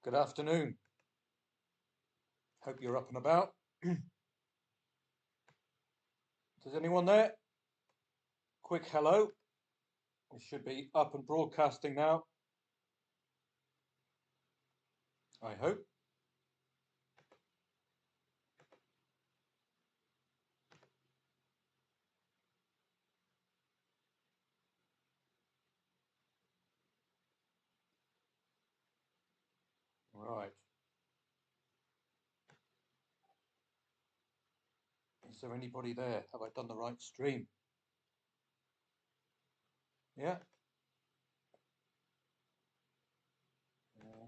Good afternoon. Hope you're up and about. Is anyone there? Quick hello. We should be up and broadcasting now. I hope. Right. Is there anybody there? Have I done the right stream? Yeah. Uh,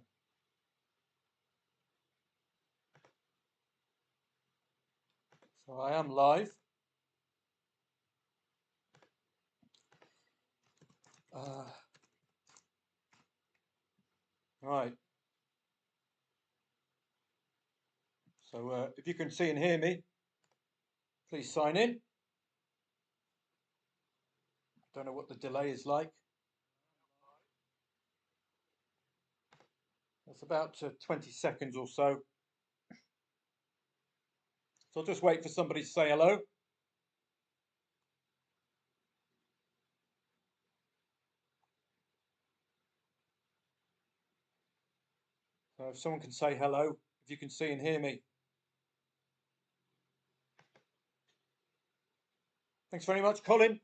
so I am live. Right. So if you can see and hear me, please sign in. Don't know what the delay is like. That's about 20 seconds or so. So I'll just wait for somebody to say hello. So if someone can say hello, if you can see and hear me. Thanks very much, Colin.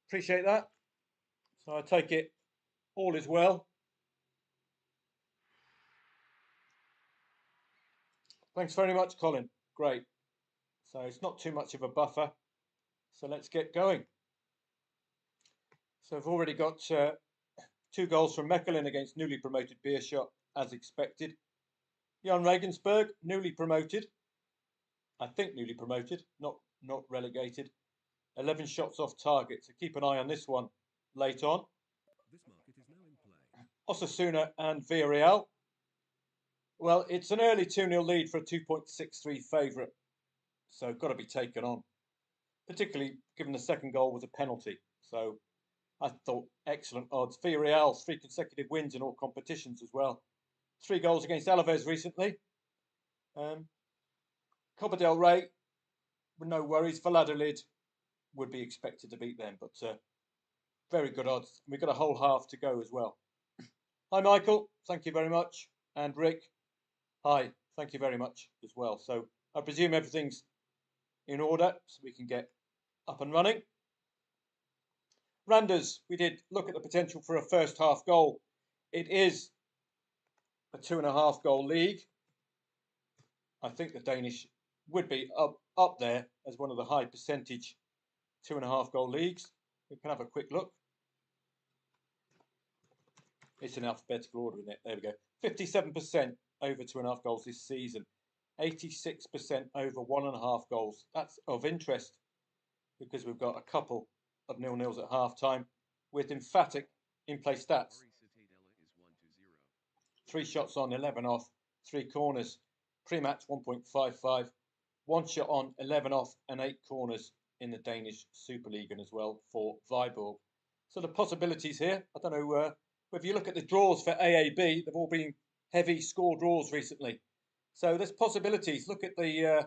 Appreciate that. So I take it all is well. Thanks very much, Colin. Great. So it's not too much of a buffer. So let's get going. So I've already got 2 goals from Mechelen against newly promoted Beerschot, as expected. Jan Regensburg, newly promoted. I think newly promoted, not relegated. 11 shots off target. So keep an eye on this one late on. This market is now in play. Osasuna and Villarreal. Well, it's an early 2-0 lead for a 2.63 favourite. So got to be taken on, particularly given the second goal was a penalty. So I thought excellent odds. Villarreal, 3 consecutive wins in all competitions as well. 3 goals against Alaves recently. Copa del Rey, with no worries. Valladolid would be expected to beat them, but very good odds. We've got a whole half to go as well. Hi, Michael. Thank you very much. And Rick, hi. Thank you very much as well. So I presume everything's in order, so we can get up and running. Randers, we did look at the potential for a first half goal. It is a 2.5 goal league. I think the Danish would be up there as one of the high percentage 2.5 goal leagues. We can have a quick look. It's in alphabetical order, isn't it? There we go. 57% over 2.5 goals this season. 86% over 1.5 goals. That's of interest because we've got a couple of 0-0s at half time with emphatic in-play stats. 3 shots on, 11 off, 3 corners. Pre-match 1.55. 1 shot on, 11 off, and 8 corners in the Danish Super League as well for Viborg. So the possibilities here, I don't know, if you look at the draws for AAB, they've all been heavy score draws recently. So there's possibilities. Look at the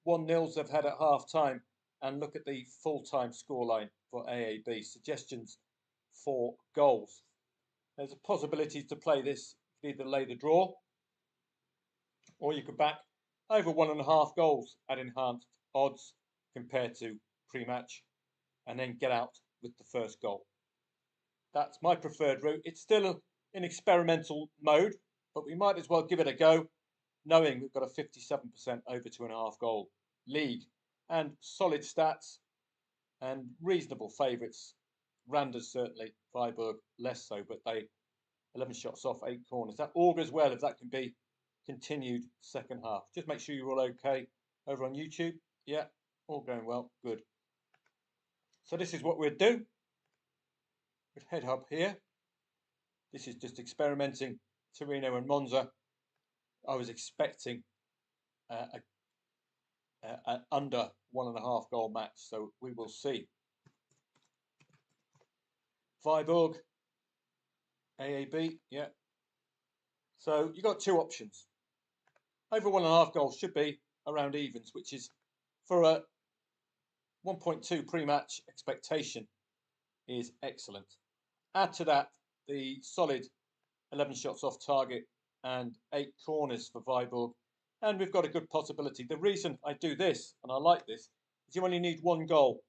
1-0s they've had at half time and look at the full-time scoreline for AAB. Suggestions for goals. There's a possibility to play this. You can either lay the draw or you could back over 1.5 goals at enhanced odds compared to pre-match and then get out with the first goal. That's my preferred route. It's still in experimental mode, but we might as well give it a go, knowing we've got a 57% over 2.5 goal league and solid stats and reasonable favourites. Randers certainly, Viborg less so, but they 11 shots off, 8 corners. That augurs well if that can be continued second half. Just make sure you're all okay over on YouTube. Yeah, all going well. Good. So this is what we'd do. We'd head up here. This is just experimenting Torino and Monza. I was expecting an under 1.5 goal match, so we will see. Viborg, AAB, yeah. So you've got two options. Over 1.5 goals should be around evens, which is for a 1.2 pre-match expectation is excellent. Add to that the solid 11 shots off target and 8 corners for Viborg, and we've got a good possibility. The reason I do this, and I like this, is you only need 1 goal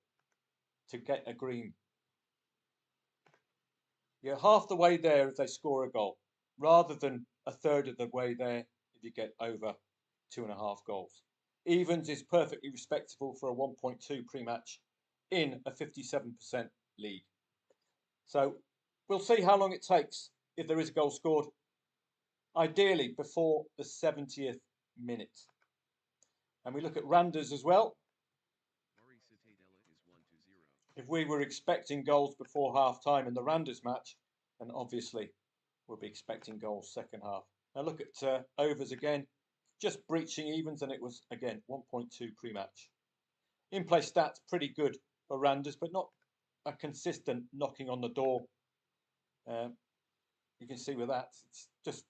to get a green. You're half the way there if they score a goal, rather than a third of the way there if you get over 2.5 goals. Evens is perfectly respectable for a 1.2 pre-match in a 57% league. So we'll see how long it takes if there is a goal scored, ideally before the 70th minute. And we look at Randers as well. If we were expecting goals before half time in the Randers match, then obviously we'll be expecting goals second half. Now look at overs again, just breaching evens, and it was again 1.2 pre-match. In-play stats pretty good for Randers, but not a consistent knocking on the door. You can see with that, it's just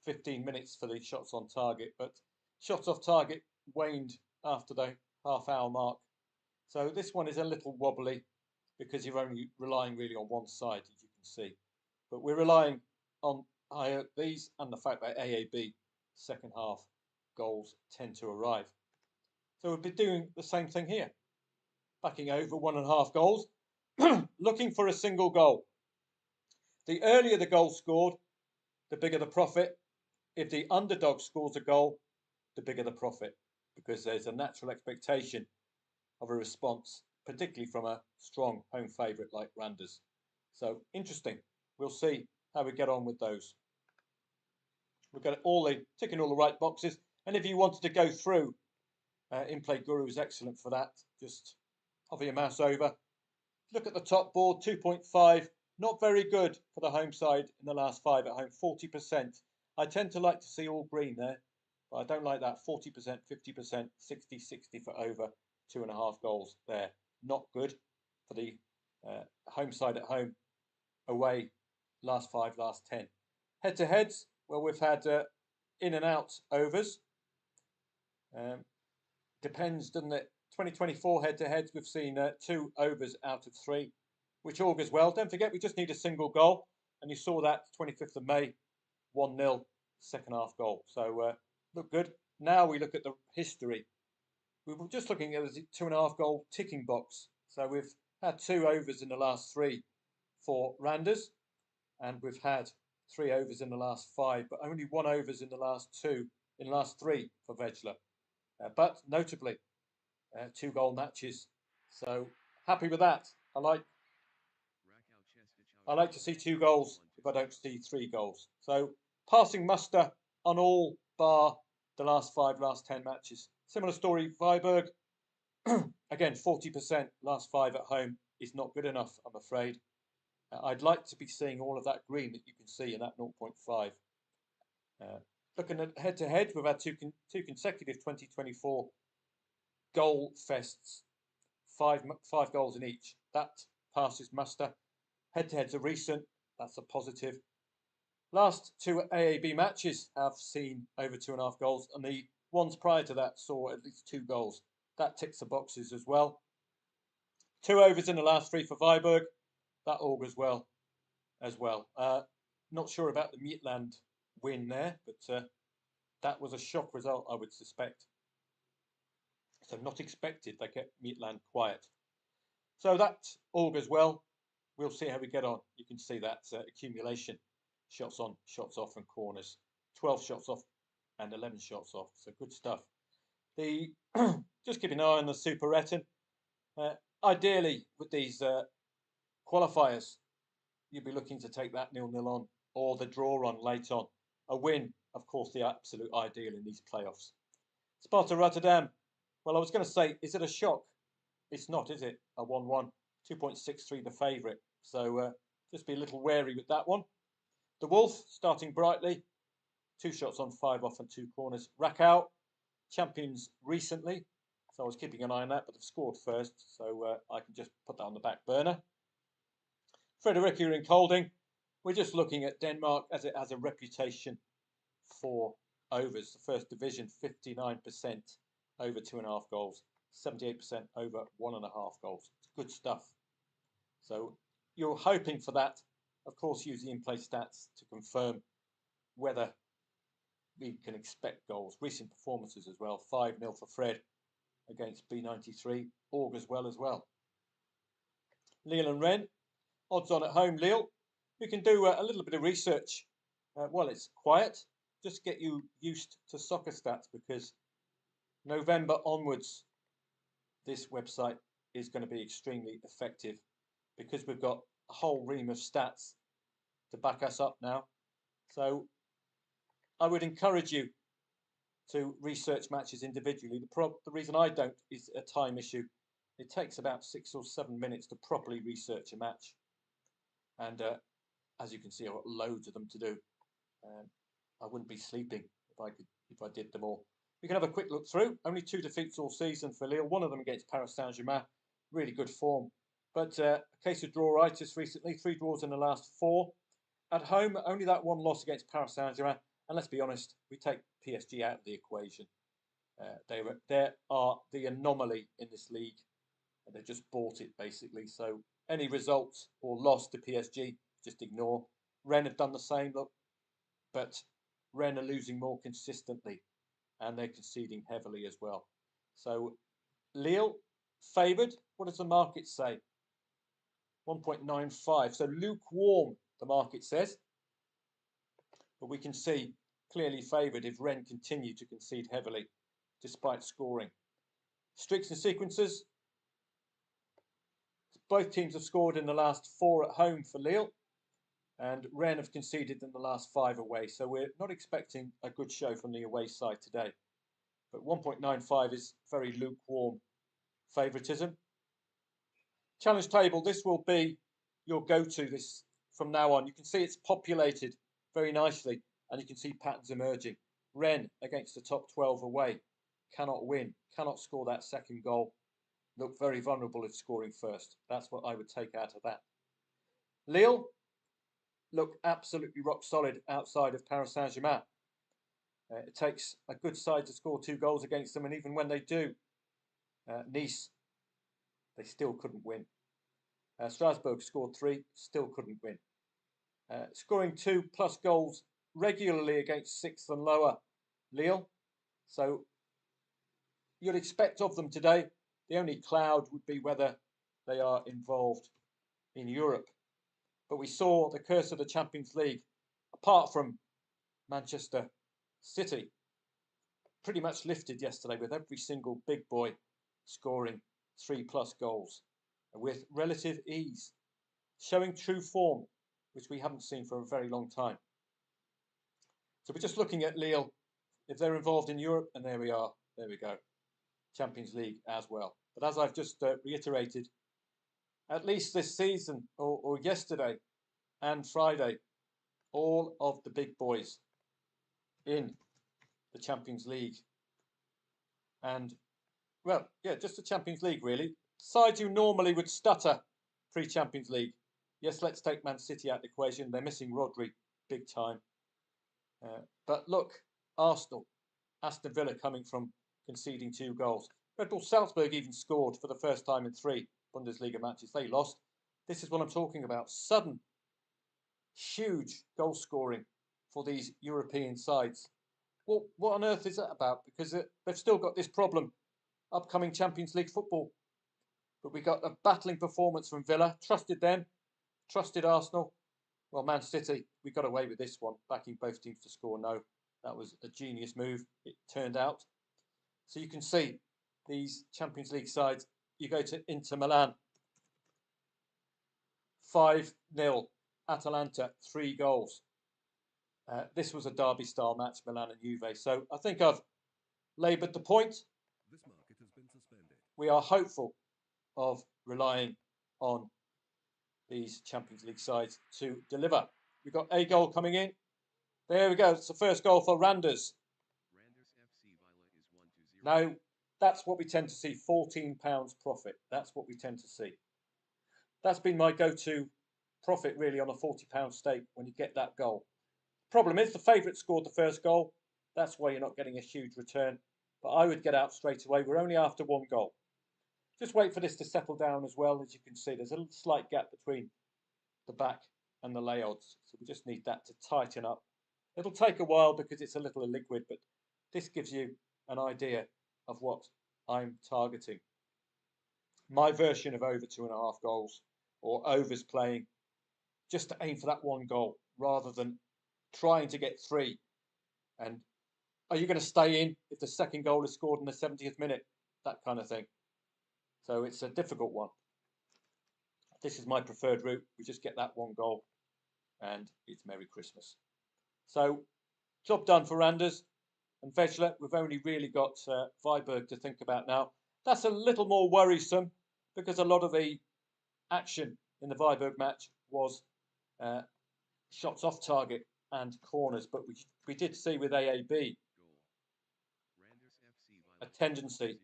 15 minutes for the shots on target, but shots off target waned after the half-hour mark. So this one is a little wobbly because you're only relying really on one side, as you can see. But we're relying on these and the fact that AAB second half goals tend to arrive. So we'll be doing the same thing here. Backing over 1.5 goals, looking for a single goal. The earlier the goal scored, the bigger the profit. If the underdog scores a goal, the bigger the profit, because there's a natural expectation of a response, particularly from a strong home favourite like Randers. So interesting. We'll see how we get on with those. We've got ticking all the right boxes. And if you wanted to go through, In-Play Guru is excellent for that. Just hover your mouse over. Look at the top board, 2.5. Not very good for the home side in the last 5 at home, 40%. I tend to like to see all green there, but I don't like that 40%, 50%, 60, 60 for over 2.5 goals there. Not good for the home side at home, away, last 5, last 10. Head-to-heads, well, we've had in and out overs. Depends, doesn't it? 2024 head-to-heads, we've seen 2 overs out of 3, which augurs well. Don't forget, we just need a single goal, and you saw that 25th of May, 1-0, second half goal. So look good. Now we look at the history. We were just looking at the 2.5 goal ticking box. So we've had 2 overs in the last 3 for Randers, and we've had 3 overs in the last 5, but only 1 overs in the last 3 for Vejle. But notably, 2 goal matches. So happy with that. I like to see 2 goals if I don't see 3 goals. So passing muster on all bar the last 5, last 10 matches. Similar story, Viborg. Again, 40% last 5 at home is not good enough, I'm afraid. I'd like to be seeing all of that green that you can see in that 0.5. Looking at head-to-head, we've had two consecutive 2024 goal fests, 5 goals in each. That passes muster. Head-to-heads are recent. That's a positive. Last 2 AAB matches have seen over 2.5 goals, and the ones prior to that saw at least 2 goals. That ticks the boxes as well. 2 overs in the last 3 for Viborg. That augurs well as well. Not sure about the Midtland win there, but that was a shock result, I would suspect. So not expected. They kept Midtland quiet. So that augurs well. We'll see how we get on. You can see that accumulation. Shots on, shots off, and corners. 12 shots off and 11 shots off. So good stuff. Just keep an eye on the Super Etten. Ideally, with these qualifiers, you'd be looking to take that 0-0 on or the draw on late on. A win, of course, the absolute ideal in these playoffs. Sparta Rotterdam. Well, I was going to say, is it a shock? It's not, is it? A 1-1. 2.63 the favourite. So just be a little wary with that one. The Wolf starting brightly. 2 shots on, 5 off and 2 corners. Rakow, champions recently. So I was keeping an eye on that, but they've scored first. So I can just put that on the back burner. Fredericia in Kolding. We're just looking at Denmark as it has a reputation 4 overs. The first division, 59% over 2.5 goals, 78% over 1.5 goals. It's good stuff. So you're hoping for that. Of course, use the in-play stats to confirm whether we can expect goals. Recent performances as well. 5-0 for Fred against B93. Augurs well as well. Lille and Rennes. Odds on at home, Lille. We can do a little bit of research while it's quiet. Just get you used to soccer stats, because November onwards, this website is going to be extremely effective, because we've got a whole ream of stats to back us up now. So I would encourage you to research matches individually. The reason I don't is a time issue. It takes about 6 or 7 minutes to properly research a match. And as you can see, I've got loads of them to do. I wouldn't be sleeping if I did them all. We can have a quick look through. Only 2 defeats all season for Lille. One of them against Paris Saint-Germain. Really good form. But a case of drawitis recently. 3 draws in the last 4. At home, only that 1 loss against Paris Saint-Germain. And let's be honest, we take PSG out of the equation. They are the anomaly in this league. And they just bought it, basically. So any results or loss to PSG, just ignore. Rennes have done the same, look. But Rennes are losing more consistently. And they're conceding heavily as well. So Lille, favoured. What does the market say? 1.95. So lukewarm, the market says. But we can see clearly favoured if Rennes continue to concede heavily, despite scoring. Streaks and sequences. Both teams have scored in the last 4 at home for Lille. And Rennes have conceded in the last 5 away. So we're not expecting a good show from the away side today. But 1.95 is very lukewarm favouritism. Challenge table, this will be your go-to this from now on. You can see it's populated very nicely, and you can see patterns emerging. Rennes against the top 12 away, cannot win, cannot score that second goal. Look very vulnerable if scoring first. That's what I would take out of that. Lille look absolutely rock solid outside of Paris Saint-Germain. It takes a good side to score 2 goals against them, and even when they do, Nice, they still couldn't win. Strasbourg scored 3, still couldn't win. Scoring 2+ goals regularly against 6th and lower Lille. So you'd expect of them today. The only cloud would be whether they are involved in Europe. But we saw the curse of the Champions League, apart from Manchester City, pretty much lifted yesterday, with every single big boy scoring 3+ goals with relative ease, showing true form, which we haven't seen for a very long time. So we're just looking at Lille, if they're involved in Europe, and there we are, there we go, Champions League as well. But as I've just reiterated, at least this season, or yesterday and Friday, all of the big boys in the Champions League. And, well, yeah, just the Champions League, really. Sides you normally would stutter pre-Champions League. Yes, let's take Man City out of the equation. They're missing Rodri big time. But look, Arsenal, Aston Villa coming from conceding 2 goals. Red Bull Salzburg even scored for the first time in 3 Bundesliga matches. They lost. This is what I'm talking about. Sudden, huge goal scoring for these European sides. Well, what on earth is that about? Because they've still got this problem. Upcoming Champions League football. But we got a battling performance from Villa. Trusted them. Trusted Arsenal. Well, Man City, we got away with this one. Backing both teams to score. No, that was a genius move. It turned out. So you can see these Champions League sides. You go to Inter Milan. 5-0. Atalanta, 3 goals. This was a derby-style match, Milan and Juve. So I think I've laboured the point. This market has been suspended. We are hopeful of relying on these Champions League sides to deliver. We've got a goal coming in. There we go. It's the first goal for Randers. Randers FC Villa is 1-0. Now, that's what we tend to see, £14 profit. That's what we tend to see. That's been my go-to profit, really, on a £40 stake when you get that goal. Problem is, the favourite scored the first goal. That's why you're not getting a huge return. But I would get out straight away. We're only after 1 goal. Just wait for this to settle down as well. As you can see, there's a slight gap between the back and the lay odds. So we just need that to tighten up. It'll take a while because it's a little liquid, but this gives you an idea of what I'm targeting. My version of over 2.5 goals, or overs playing, just to aim for that 1 goal rather than trying to get 3. And are you going to stay in if the second goal is scored in the 70th minute? That kind of thing. So it's a difficult one. This is my preferred route. We just get that 1 goal and it's Merry Christmas. So job done for Randers and Vejle. We've only really got Viborg to think about now. That's a little more worrisome because a lot of the action in the Viborg match was shots off target and corners. But we did see with AAB a tendency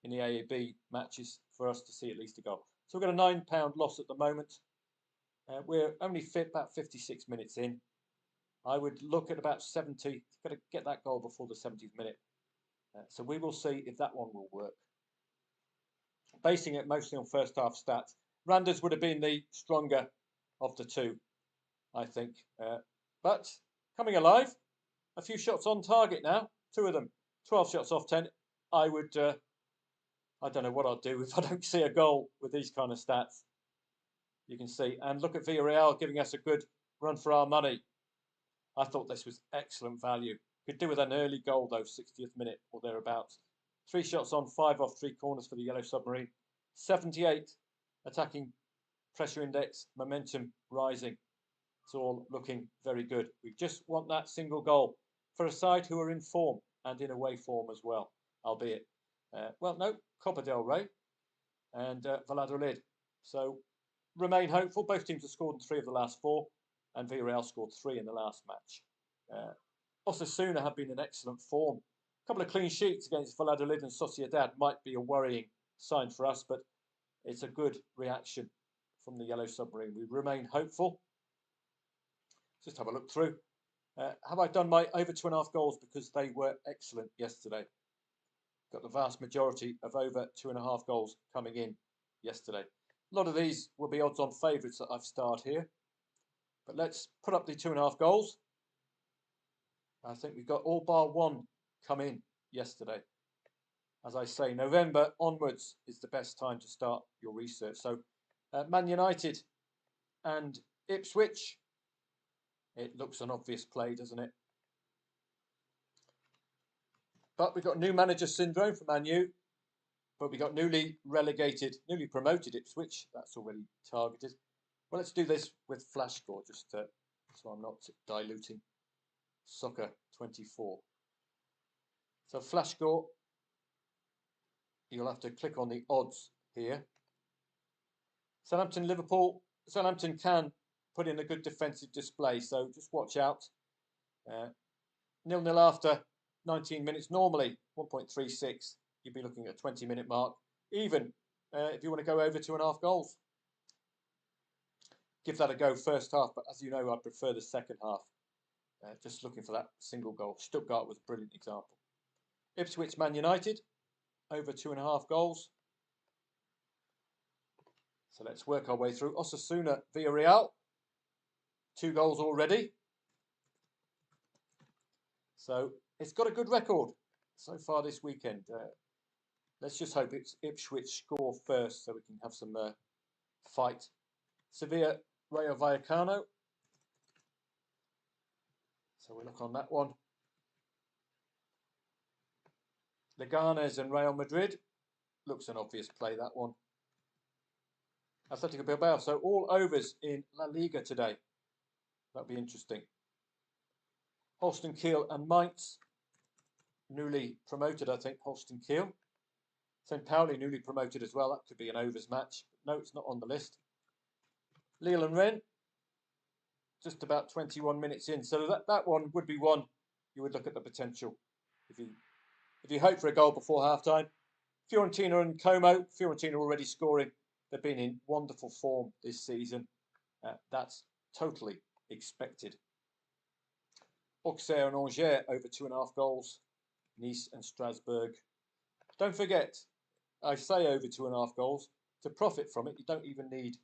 in the AAB matches for us to see at least a goal. So we've got a £9 loss at the moment. We're only fit about 56 minutes in. I would look at about 70. Got to get that goal before the 70th minute. So we will see if that one will work. Basing it mostly on first half stats, Randers would have been the stronger of the two, I think. But coming alive, a few shots on target now. 2 of them, 12 shots off 10. I would, I don't know what I'll do if I don't see a goal with these kind of stats. You can see, and look at Villarreal giving us a good run for our money. I thought this was excellent value. Could do with an early goal though, 60th minute or thereabouts. 3 shots on, 5 off 3 corners for the Yellow Submarine. 78 attacking pressure index, momentum rising. It's all looking very good. We just want that single goal for a side who are in form and in away form as well, albeit. Well, no, Copa del Rey and Valladolid. So remain hopeful. Both teams have scored in 3 of the last 4, and Villarreal scored 3 in the last match. Osasuna have been in excellent form. A couple of clean sheets against Valladolid and Sociedad might be a worrying sign for us, but it's a good reaction from the Yellow Submarine. We remain hopeful. Just have a look through. Have I done my over 2.5 goals because they were excellent yesterday? Got the vast majority of over 2.5 goals coming in yesterday. A lot of these will be odds on favourites that I've starred here. But let's put up the 2.5 goals. I think we've got all bar 1 come in yesterday. As I say, November onwards is the best time to start your research. So Man United and Ipswich. It looks an obvious play, doesn't it? But we've got new manager syndrome for Man U. But we got newly promoted Ipswich. That's already targeted. Well, let's do this with flash score, just so I'm not diluting Soccer 24. So flash score, you'll have to click on the odds here. Southampton, Liverpool. Southampton can put in a good defensive display, so just watch out. 0-0 after 19 minutes. Normally 1.36. You'd be looking at a 20-minute mark. Even if you want to go over 2.5 goals. Give that a go first half, but as you know, I prefer the second half. Just looking for that single goal. Stuttgart was a brilliant example. Ipswich, Man United, over 2.5 goals. So let's work our way through. Osasuna, Villarreal, 2 goals already. So it's got a good record so far this weekend. Let's just hope it's Ipswich score first so we can have some fight. Sevilla, Rayo Vallecano. So we'll look on that one. Leganes and Real Madrid. Looks an obvious play, that one. Atletico Bilbao. So all overs in La Liga today. That'll be interesting. Holstein Kiel and Mainz. Newly promoted, I think, Holstein Kiel. St. Pauli newly promoted as well. That could be an overs match. No, it's not on the list. Lille and Rennes. Just about 21 minutes in. So that one would be one you would look at the potential. If you hope for a goal before half-time. Fiorentina and Como. Fiorentina already scoring. They've been in wonderful form this season. That's totally expected. Auxerre and Angers over 2.5 goals. Nice and Strasbourg. Don't forget, I say over 2.5 goals. To profit from it, you don't even need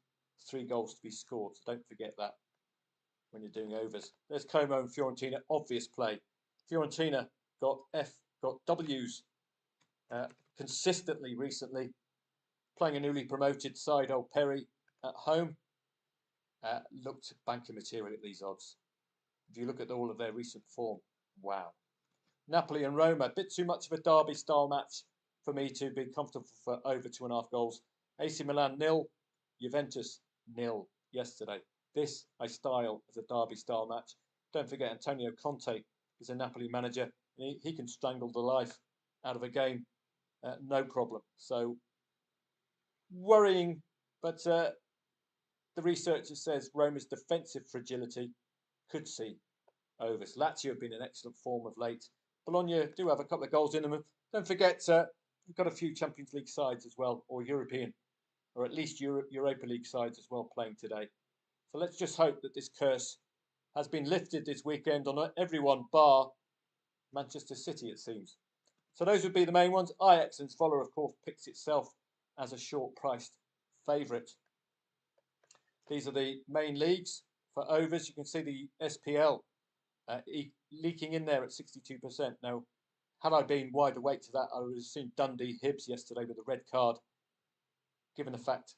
3 goals to be scored. So don't forget that when you're doing overs. There's Como and Fiorentina, obvious play. Fiorentina got W's consistently recently, playing a newly promoted side, Old Perry, at home. Looked banker material at these odds. If you look at all of their recent form, wow. Napoli and Roma, a bit too much of a derby style match for me to be comfortable for over 2.5 goals. AC Milan 0, Juventus 0 yesterday. This I style as a derby style match. Don't forget Antonio Conte is a Napoli manager. And he can strangle the life out of a game, no problem. So worrying, but the researcher says Roma's defensive fragility could see overs. Lazio have been in excellent form of late. Bologna do have a couple of goals in them. Don't forget, we've got a few Champions League sides as well, or European, or at least Europa League sides as well playing today. So let's just hope that this curse has been lifted this weekend on everyone bar Manchester City, it seems. So those would be the main ones. Ajax and Zwolle, of course, picks itself as a short-priced favourite. These are the main leagues for overs. You can see the SPL leaking in there at 62%. Now, had I been wide awake to that, I would have seen Dundee Hibs yesterday with a red card. Given the fact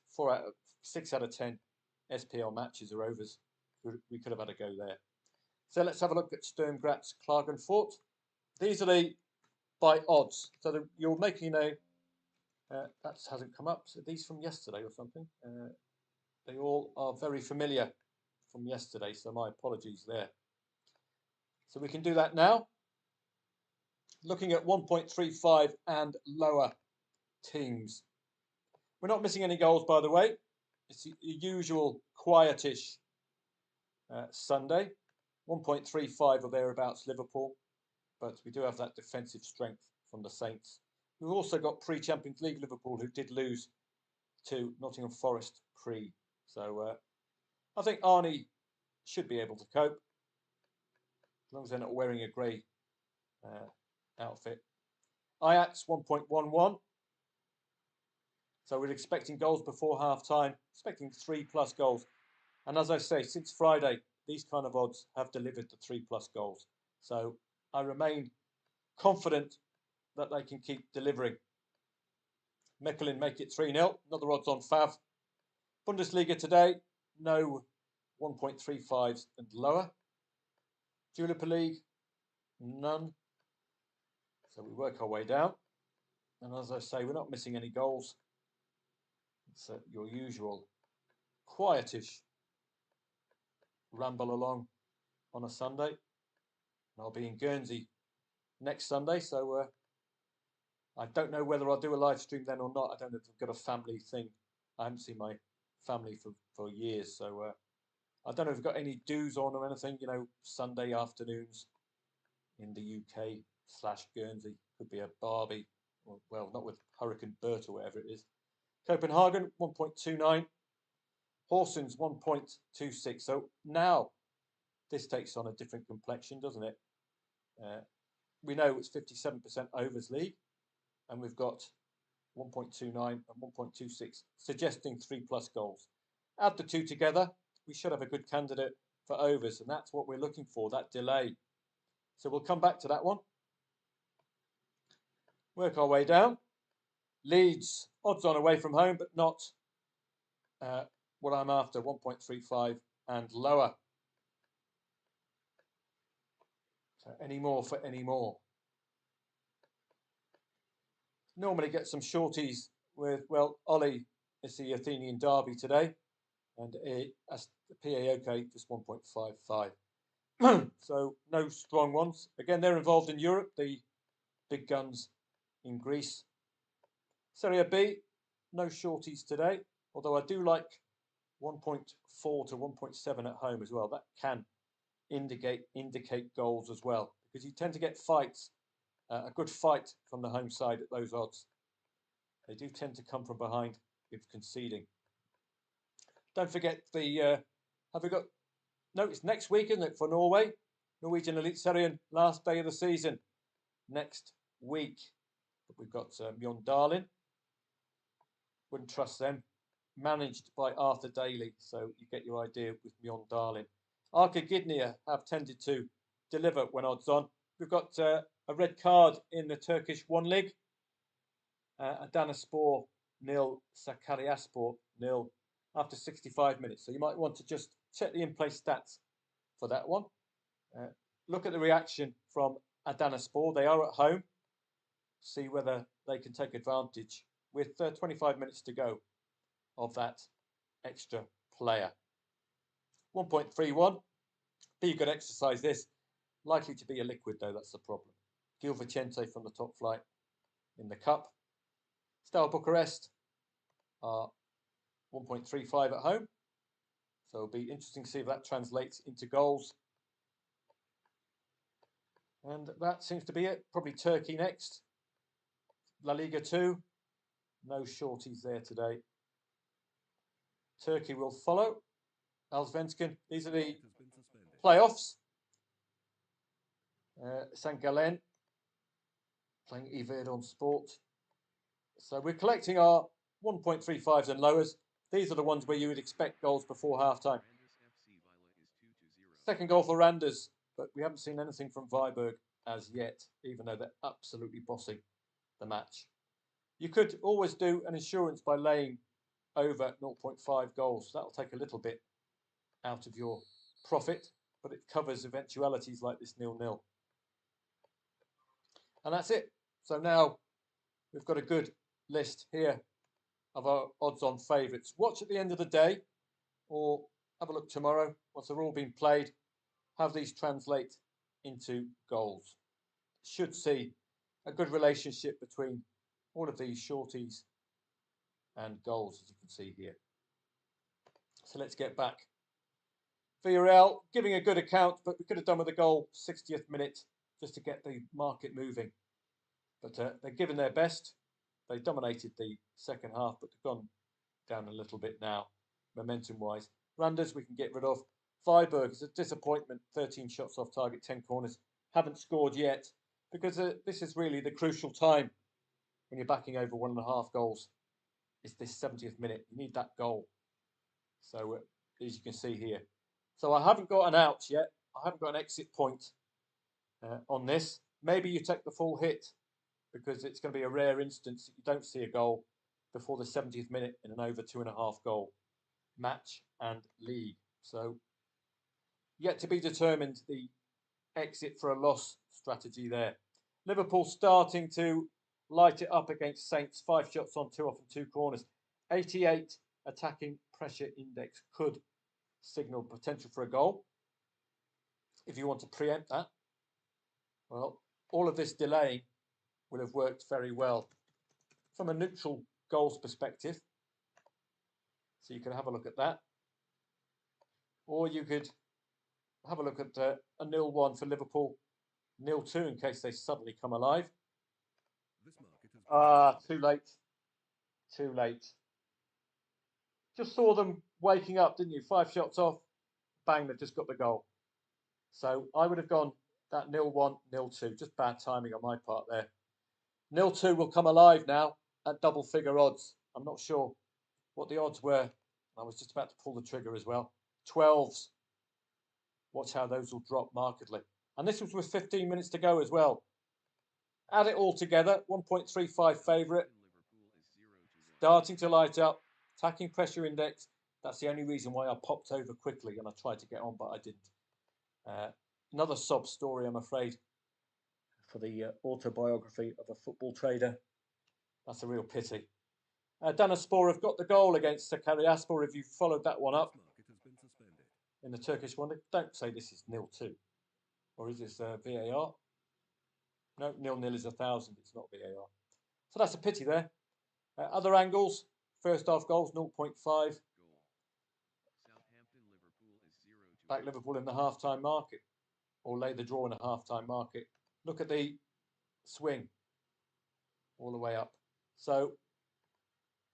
6 out of 10 SPL matches are overs, we could have had a go there. So let's have a look at Sturm Graz Klagenfurt. These are the by odds. So you're making a that hasn't come up. So these from yesterday or something. They all are very familiar from yesterday, so my apologies there. So we can do that now. Looking at 1.35 and lower teams. We're not missing any goals, by the way. It's the usual quietish Sunday. 1.35 or thereabouts Liverpool. But we do have that defensive strength from the Saints. We've also got pre-Champions League Liverpool, who did lose to Nottingham Forest pre. So I think Arnie should be able to cope, as long as they're not wearing a grey outfit. Ajax 1.11. So we're expecting goals before half-time, expecting 3+ goals. And as I say, since Friday, these kind of odds have delivered the 3+ goals. So I remain confident that they can keep delivering. Mechelen make it 3-0. Another odds on Fav. Bundesliga today, no 1.35s and lower. Europa League, none. So we work our way down. And as I say, we're not missing any goals. It's your usual quietish ramble along on a Sunday. And I'll be in Guernsey next Sunday, so I don't know whether I'll do a live stream then or not. I don't know if I've got a family thing. I haven't seen my family for years, so I don't know if we've got any do's on or anything, you know, Sunday afternoons in the UK/Guernsey. Could be a Barbie, or, well, not with Hurricane Bert or whatever it is. Copenhagen, 1.29. Horsens, 1.26. So now this takes on a different complexion, doesn't it? We know it's 57% overs league, and we've got 1.29 and 1.26, suggesting 3+ goals. Add the two together, we should have a good candidate for overs, and that's what we're looking for, that delay. So we'll come back to that one. Work our way down. Leeds, odds on away from home, but not what I'm after, 1.35 and lower. So any more for any more. Normally get some shorties with, well, Ollie is the Athenian derby today, and PAOK just 1.55. So no strong ones. Again, they're involved in Europe, the big guns in Greece. Serie B, no shorties today, although I do like 1.4 to 1.7 at home as well. That can indicate goals as well, because you tend to get fights, a good fight from the home side at those odds. They do tend to come from behind if conceding. Don't forget the, have we got, no, it's next week, isn't it, for Norway? Norwegian Elite Serien, last day of the season next week. But we've got Mjøndalen. Wouldn't trust them. Managed by Arthur Daly, so you get your idea with Mjøndalen. Arca Gdynia have tended to deliver when odds on. We've got a red card in the Turkish 1 League. Adanaspor 0, Sakaryaspor 0 after 65 minutes. So you might want to just check the in-play stats for that one. Look at the reaction from Adanaspor. They are at home. See whether they can take advantage with 25 minutes to go of that extra player. 1.31. Be a good exercise this. Likely to be a liquid though, that's the problem. Gil Vicente from the top flight in the cup. Steaua Bucharest are 1.35 at home. So it'll be interesting to see if that translates into goals. And that seems to be it. Probably Turkey next. La Liga 2. No shorties there today. Turkey will follow. Allsvenskan. These are the playoffs. St. Gallen playing Iverdon Sport. So we're collecting our 1.35s and lowers. These are the ones where you would expect goals before half-time. Second goal for Randers, but we haven't seen anything from Viborg as yet, even though they're absolutely bossing the match. You could always do an insurance by laying over 0.5 goals. That'll take a little bit out of your profit, but it covers eventualities like this 0-0. And that's it. So now we've got a good list here of our odds-on favourites. Watch at the end of the day, or have a look tomorrow once they've all been played. Have these translate into goals. Should see a good relationship between all of these shorties and goals, as you can see here. So let's get back. Villarreal giving a good account, but we could have done with a goal 60th minute just to get the market moving. But they're giving their best. They dominated the second half, but they've gone down a little bit now, momentum-wise. Randers we can get rid of. Viborg is a disappointment. 13 shots off target, 10 corners. Haven't scored yet because this is really the crucial time when you're backing over 1.5 goals. It's this 70th minute. You need that goal. So as you can see here. So I haven't got an out yet. I haven't got an exit point on this. Maybe you take the full hit because it's going to be a rare instance that you don't see a goal before the 70th minute in an over 2.5 goal match and league. So yet to be determined the exit for a loss strategy there. Liverpool starting to light it up against Saints. 5 shots on, 2 off and 2 corners. 88 attacking pressure index could signal potential for a goal. If you want to preempt that, well, all of this delaying will have worked very well from a neutral goals perspective. So you can have a look at that. Or you could have a look at a 0-1 for Liverpool, 0-2 in case they suddenly come alive. Too late. Too late. Just saw them waking up, didn't you? 5 shots off, bang, they've just got the goal. So I would have gone that 0-1, 0-2. Just bad timing on my part there. 0-2 will come alive now at double figure odds. I'm not sure what the odds were. I was just about to pull the trigger as well. 12s. Watch how those will drop markedly. And this was with 15 minutes to go as well. Add it all together, 1.35 favourite. Starting to light up. Attacking pressure index. That's the only reason why I popped over quickly and I tried to get on, but I didn't. Another sob story, I'm afraid, for the autobiography of a football trader. That's a real pity. Adanaspor have got the goal against Sakaryaspor. If you followed that one up in the Turkish one, don't say this is 0-2. Or is this VAR? No, 0-0 is 1,000. It's not VAR. So that's a pity there. Other angles, first half goals, 0.5. Back Liverpool in the half-time market. Or lay the draw in a half-time market. Look at the swing all the way up. So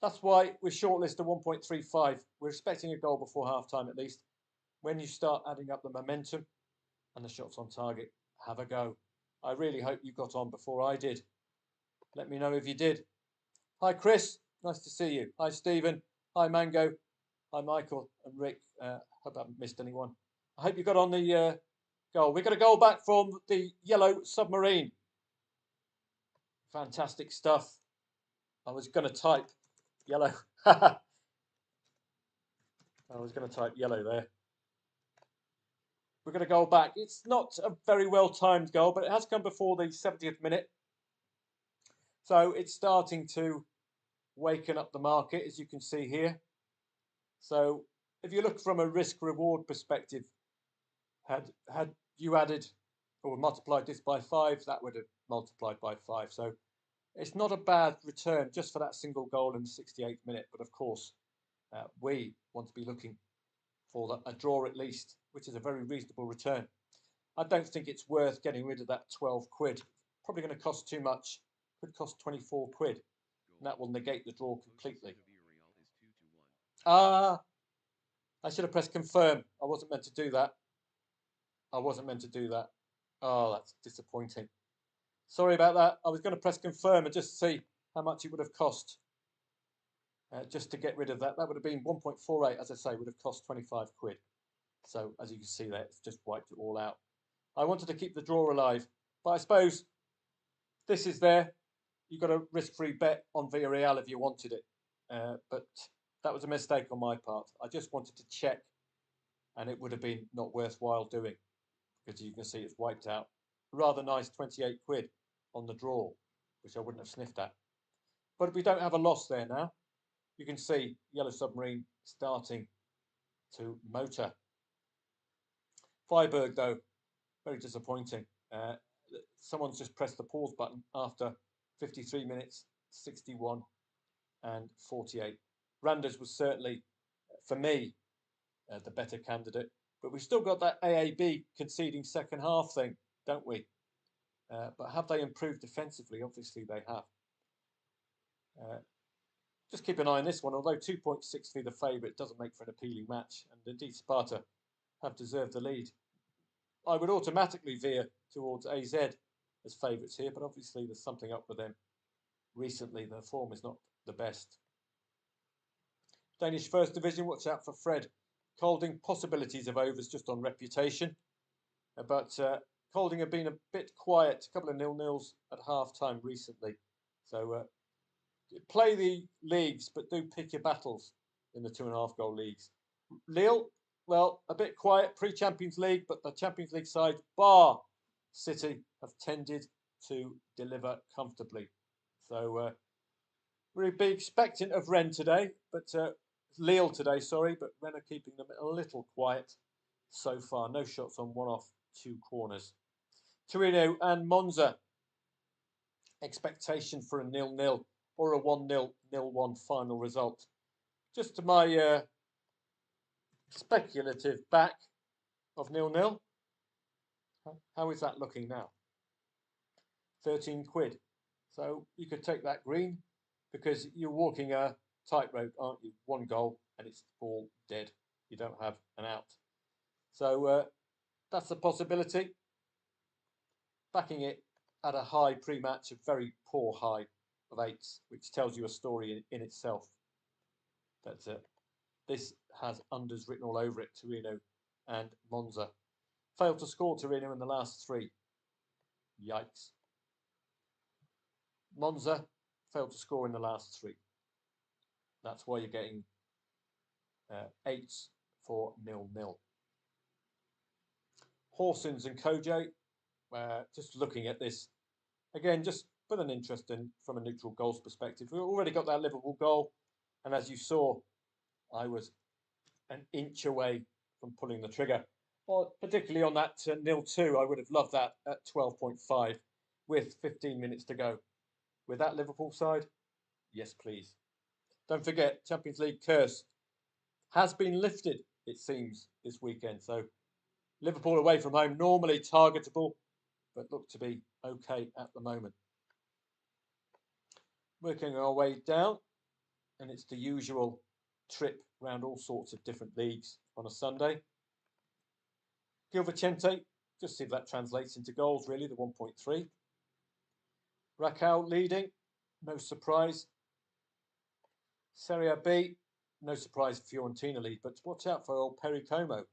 that's why we're shortlisted 1.35. We're expecting a goal before half-time at least. When you start adding up the momentum, and the shots on target. Have a go. I really hope you got on before I did. Let me know if you did. Hi, Chris. Nice to see you. Hi, Stephen. Hi, Mango. Hi, Michael and Rick. Hope I haven't missed anyone. I hope you got on the goal. We got a goal back from the Yellow Submarine. Fantastic stuff. I was going to type yellow. I was going to type yellow there. We're going to go back. It's not a very well timed goal, but it has come before the 70th minute. So it's starting to waken up the market, as you can see here. So if you look from a risk reward perspective, had you added or multiplied this by 5, that would have multiplied by 5. So it's not a bad return just for that single goal in the 68th minute. But of course, we want to be looking for a draw at least, which is a very reasonable return. I don't think it's worth getting rid of that 12 quid. Probably going to cost too much. Could cost 24 quid. And that will negate the draw completely. I should have pressed confirm. I wasn't meant to do that. Oh, that's disappointing. Sorry about that. I was going to press confirm and just see how much it would have cost. Just to get rid of that. That would have been 1.48, as I say, would have cost 25 quid. So as you can see there, it's just wiped it all out. I wanted to keep the draw alive, but I suppose this is there. You've got a risk-free bet on Villarreal if you wanted it. But that was a mistake on my part. I just wanted to check, and it would have been not worthwhile doing, because you can see it's wiped out. Rather nice 28 quid on the draw, which I wouldn't have sniffed at. But we don't have a loss there now. You can see Yellow Submarine starting to motor. Freiburg, though, very disappointing. Someone's just pressed the pause button after 53 minutes, 61 and 48. Randers was certainly, for me, the better candidate. But we've still got that AAB conceding second half thing, don't we? But have they improved defensively? Obviously they have. Just keep an eye on this one. Although 2.63 the favourite doesn't make for an appealing match. And indeed Sparta have deserved the lead. I would automatically veer towards AZ as favourites here, but obviously there's something up with them. Recently, their form is not the best. Danish First Division, watch out for Fred Kolding. Possibilities of overs just on reputation. But Kolding have been a bit quiet, a couple of 0-0s at half-time recently. So play the leagues, but do pick your battles in the 2.5 goal leagues. Lille, well, a bit quiet pre-Champions League, but the Champions League side, bar City, have tended to deliver comfortably. So we'll be expectant of Rennes today, but Lille today, sorry, but Rennes are keeping them a little quiet so far. No shots on one off, 2 corners. Torino and Monza. Expectation for a 0-0 or a 1-0, 0-1 final result. Just to my speculative back of 0-0. How is that looking now? 13 quid. So you could take that green because you're walking a tightrope, aren't you? 1 goal and it's all dead. You don't have an out. So that's a possibility. Backing it at a high pre-match, a very poor high of 8s, which tells you a story in itself. That's it. This has unders written all over it, Torino and Monza. Failed to score Torino in the last 3. Yikes. Monza failed to score in the last 3. That's why you're getting 8s for 0-0. Horsens and Kojo, just looking at this, again, just with an interest in from a neutral goals perspective. We've already got that Liverpool goal, and as you saw, I was an inch away from pulling the trigger. Well, particularly on that 0-2, I would have loved that at 12.5 with 15 minutes to go. With that Liverpool side, yes, please. Don't forget, Champions League curse has been lifted, it seems, this weekend. So Liverpool away from home, normally targetable, but look to be okay at the moment. Working our way down, and it's the usual trip around all sorts of different leagues on a Sunday. Gil Vicente Just see if that translates into goals, really, the 1.3. Raquel leading, no surprise. Serie B, no surprise Fiorentina lead, but watch out for old Perry Como.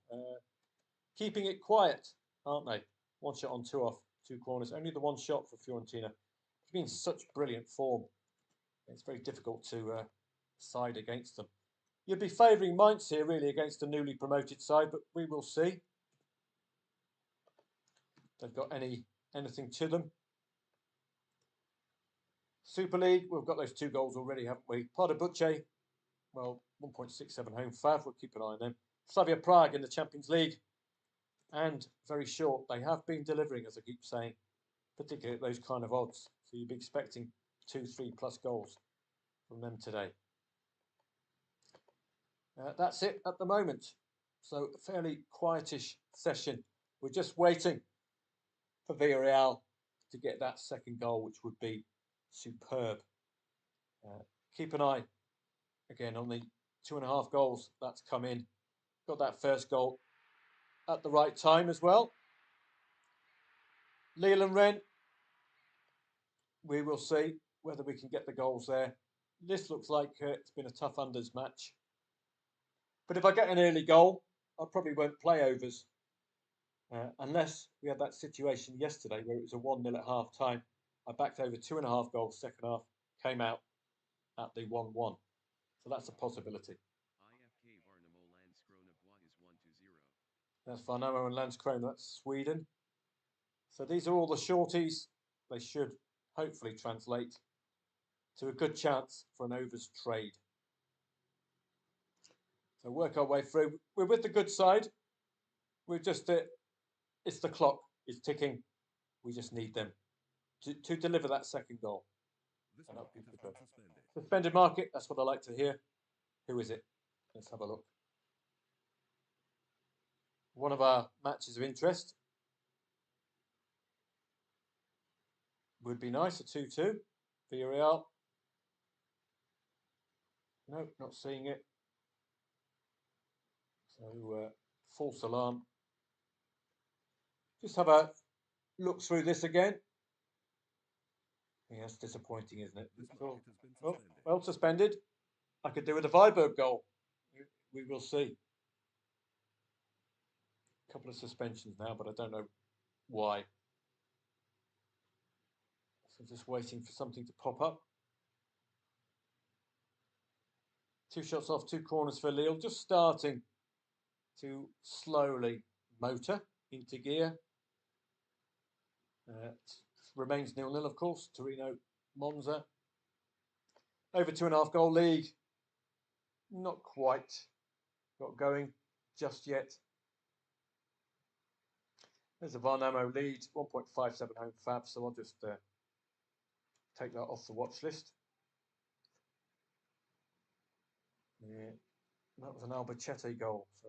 Keeping it quiet, aren't they? One shot on, two off, two corners. Only the one shot for Fiorentina. It's been such brilliant form. It's very difficult to side against them. You'd be favouring Mainz here, really, against a newly promoted side, but we will see. They've got anything to them. Super League, we've got those 2 goals already, haven't we? Pardubice, well, 1.67 home fav. We'll keep an eye on them. Slavia Prague in the Champions League. And very short, they have been delivering, as I keep saying, particularly at those kind of odds. So you'd be expecting 2-3 plus goals from them today. That's it at the moment. So a fairly quietish session. We're just waiting for Villarreal to get that second goal, which would be superb. Keep an eye again on the 2.5 goals that's come in. Got that first goal at the right time as well. Lille and Rennes, we will see whether we can get the goals there. This looks like it's been a tough unders match. But if I get an early goal, I probably won't play overs. Unless we had that situation yesterday where it was a 1-0 at half time. I backed over 2.5 goals second half, came out at the 1-1. So that's a possibility. IFK Varnamo Landskrona is 1-0. That's Varnamo and Landskrona, that's Sweden. So these are all the shorties. They should hopefully translate to a good chance for an overs trade. So work our way through. We're with the good side. We're just, it's the clock. It's ticking. We just need them to deliver that second goal. This market has been suspended. Suspended market, that's what I like to hear. Who is it? Let's have a look. One of our matches of interest would be nice, a 2-2. Villarreal. No, not seeing it. So, false alarm. Just have a look through this again. Yeah, that's disappointing, isn't it? This market has been suspended. Well, suspended. I could do with a Viberg goal. We will see. A couple of suspensions now, but I don't know why. So just waiting for something to pop up. 2 shots off, 2 corners for Lille. Just starting to slowly motor into gear. Remains 0-0, of course. Torino, Monza. Over 2.5 goal league. Not quite got going just yet. There's a Varnamo lead, 1.57 home fab, so I'll just take that off the watch list. Yeah, that was an Albacete goal, so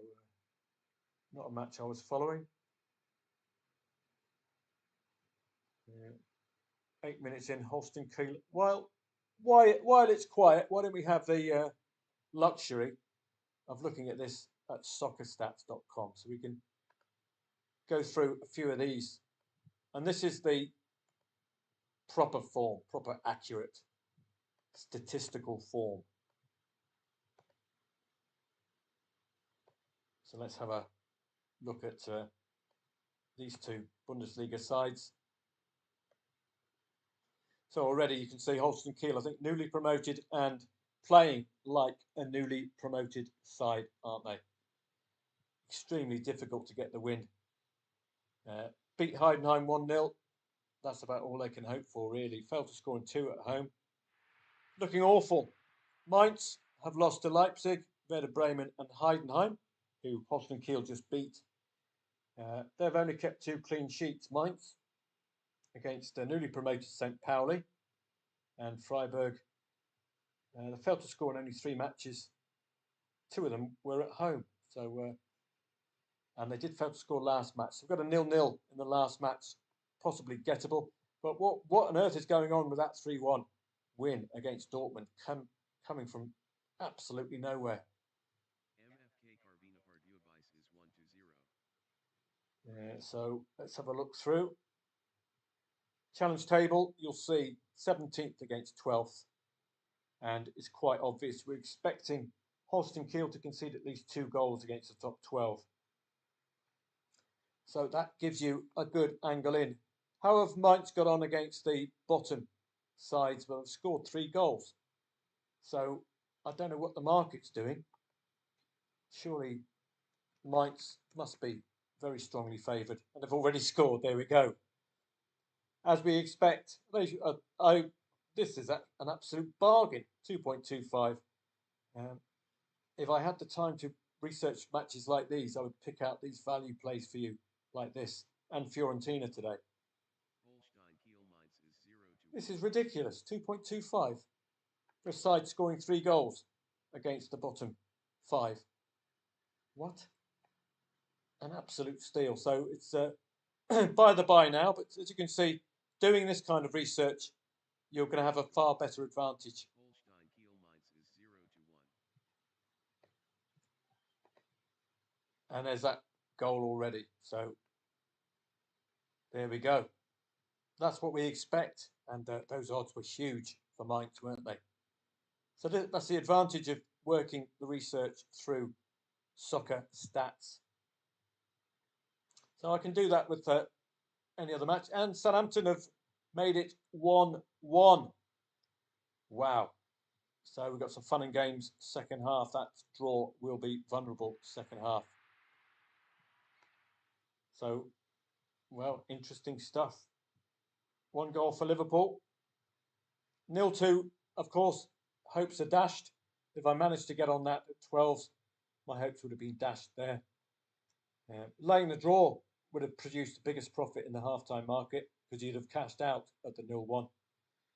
not a match I was following. Yeah. 8 minutes in, Holstein Kiel. While it's quiet, why don't we have the luxury of looking at this at soccerstats.com, so we can go through a few of these. And this is the proper form, proper accurate statistical form. So let's have a look at these 2 Bundesliga sides. So already you can see Holstein Kiel, I think, newly promoted and playing like a newly promoted side, aren't they? Extremely difficult to get the win. Beat Heidenheim 1-0. That's about all they can hope for, really. Failed to score in 2 at home. Looking awful. Mainz have lost to Leipzig, Werder Bremen and Heidenheim, who Holstein Kiel just beat. They've only kept 2 clean sheets, Mainz, against newly promoted St. Pauli and Freiburg. They failed to score in only 3 matches. 2 of them were at home. So, and they did fail to score last match. So we've got a 0-0 in the last match, possibly gettable. But what on earth is going on with that 3-1 win against Dortmund, coming from absolutely nowhere? MFK Carvina Pardubice is 1-0. So let's have a look through. Challenge table, you'll see 17th against 12th. And it's quite obvious we're expecting Holstein Kiel to concede at least 2 goals against the top 12. So that gives you a good angle in. How have Mainz got on against the bottom sides? Well, they've scored 3 goals. So I don't know what the market's doing. Surely Mainz must be very strongly favoured, and they've already scored. There we go. As we expect, this is an absolute bargain. 2.25. If I had the time to research matches like these, I would pick out these value plays for you, like this, and Fiorentina today. Holstein Kiel Mainz is 0-1. This is ridiculous. 2.25 for a side scoring 3 goals against the bottom 5. What? An absolute steal. So it's by the by now, but as you can see, doing this kind of research, you're going to have a far better advantage. Holstein Kiel Mainz is 0-1. And there's that goal already. So there we go. That's what we expect. And those odds were huge for Mainz, weren't they? So that's the advantage of working the research through Soccer Stats. So I can do that with any other match. And Southampton have made it 1-1. Wow. So we've got some fun and games second half. That draw will be vulnerable second half. So, well, interesting stuff. 1 goal for Liverpool. 0-2, of course, hopes are dashed. If I managed to get on that at 12s, my hopes would have been dashed there. Laying the draw would have produced the biggest profit in the half-time market because you'd have cashed out at the 0-1.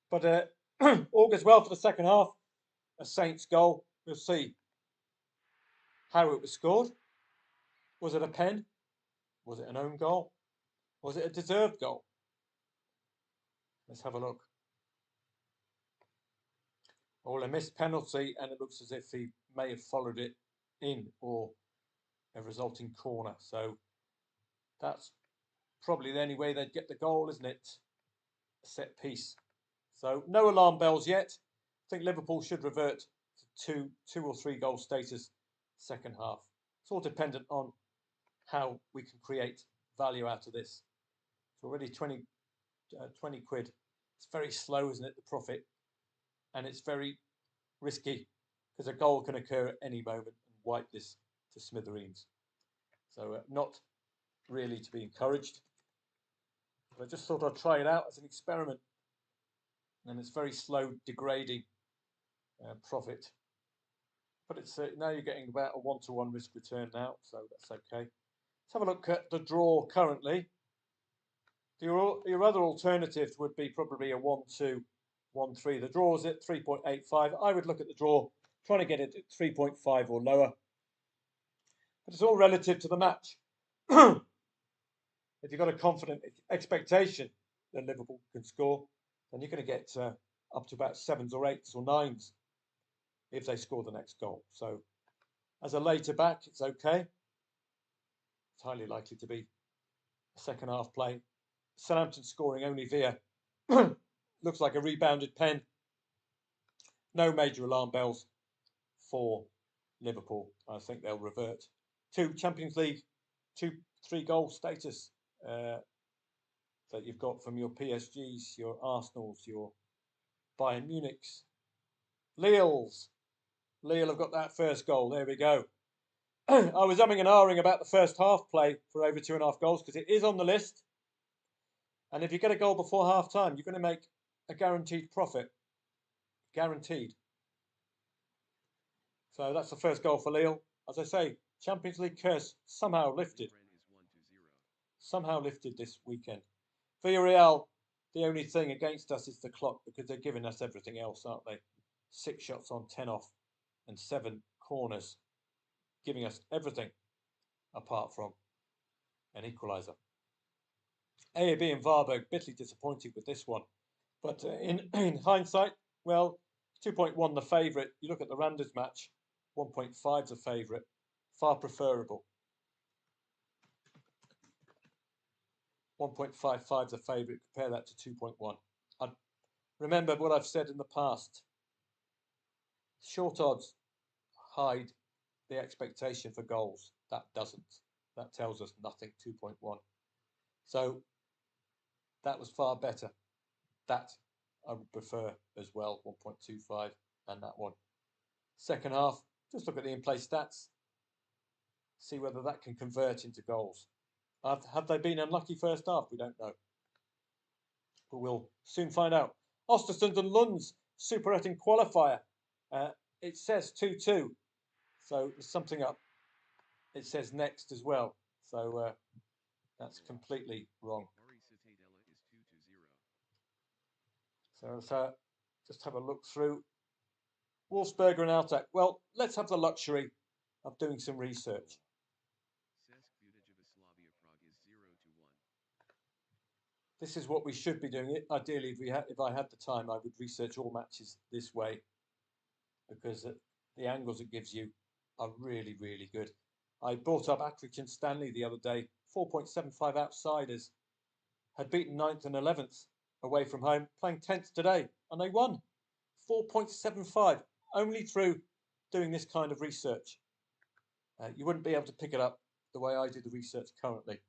But all goes well for the second half. A Saints goal. We'll see how it was scored. Was it a pen? Was it an own goal? Was it a deserved goal? Let's have a look. Oh, a missed penalty, and it looks as if he may have followed it in, or a resulting corner. So that's probably the only way they'd get the goal, isn't it? A set piece. So no alarm bells yet. I think Liverpool should revert to 2 or 3 goal status second half. It's all dependent on how we can create value out of this. It's already 20 quid. It's very slow, isn't it, the profit? And it's very risky because a goal can occur at any moment and wipe this to smithereens. So not really to be encouraged. But I just thought I'd try it out as an experiment. And it's very slow, degrading profit. But it's now you're getting about a 1-to-1 risk return now, so that's okay. Let's have a look at the draw currently. Your other alternatives would be probably a 1-2, 1-3. The draw is at 3.85. I would look at the draw, trying to get it at 3.5 or lower. But it's all relative to the match. If you've got a confident expectation that Liverpool can score, then you're going to get up to about 7s or 8s or 9s if they score the next goal. So as a later back, it's okay. It's highly likely to be a second half play. Southampton scoring only via looks like a rebounded pen. No major alarm bells for Liverpool. I think they'll revert to Champions League 2-3 goal status that you've got from your PSGs, your Arsenals, your Bayern Munichs, Lille's. Lille have got that first goal. There we go. I was umming and ahhing about the first half play for over 2.5 goals because it is on the list. And if you get a goal before half time, you're going to make a guaranteed profit. Guaranteed. So that's the first goal for Lille. As I say, Champions League curse somehow lifted. Somehow lifted this weekend. Villarreal, the only thing against us is the clock because they're giving us everything else, aren't they? 6 shots on 10 off and 7 corners, giving us everything apart from an equaliser. AAB and Varberg bitterly disappointed with this one. But in hindsight, well, 2.1 the favourite. You look at the Randers match, 1.5 the favourite. Far preferable. 1.55 the favourite. Compare that to 2.1. I'd remember what I've said in the past. Short odds hide the expectation for goals. That doesn't. That tells us nothing, 2.1. So that was far better. That I would prefer as well, 1.25, and that one. Second half, just look at the in-play stats. See whether that can convert into goals. Have they been unlucky first half? We don't know. But we'll soon find out. Östersund and Lund's Super Etting qualifier. It says 2-2. So there's something up. It says next as well. So that's completely wrong. Murray Citadella is 2-0. So let's just have a look through. Wolfsberger and Altac. Well, let's have the luxury of doing some research. Cesk Budajeva Slavia Prague is 0-1. This is what we should be doing. Ideally, if I had the time, I would research all matches this way, because the angles it gives you are really, really good. I brought up Akrich and Stanley the other day. 4.75 outsiders had beaten 9th and 11th away from home, playing 10th today, and they won. 4.75 only through doing this kind of research. You wouldn't be able to pick it up the way I do the research currently.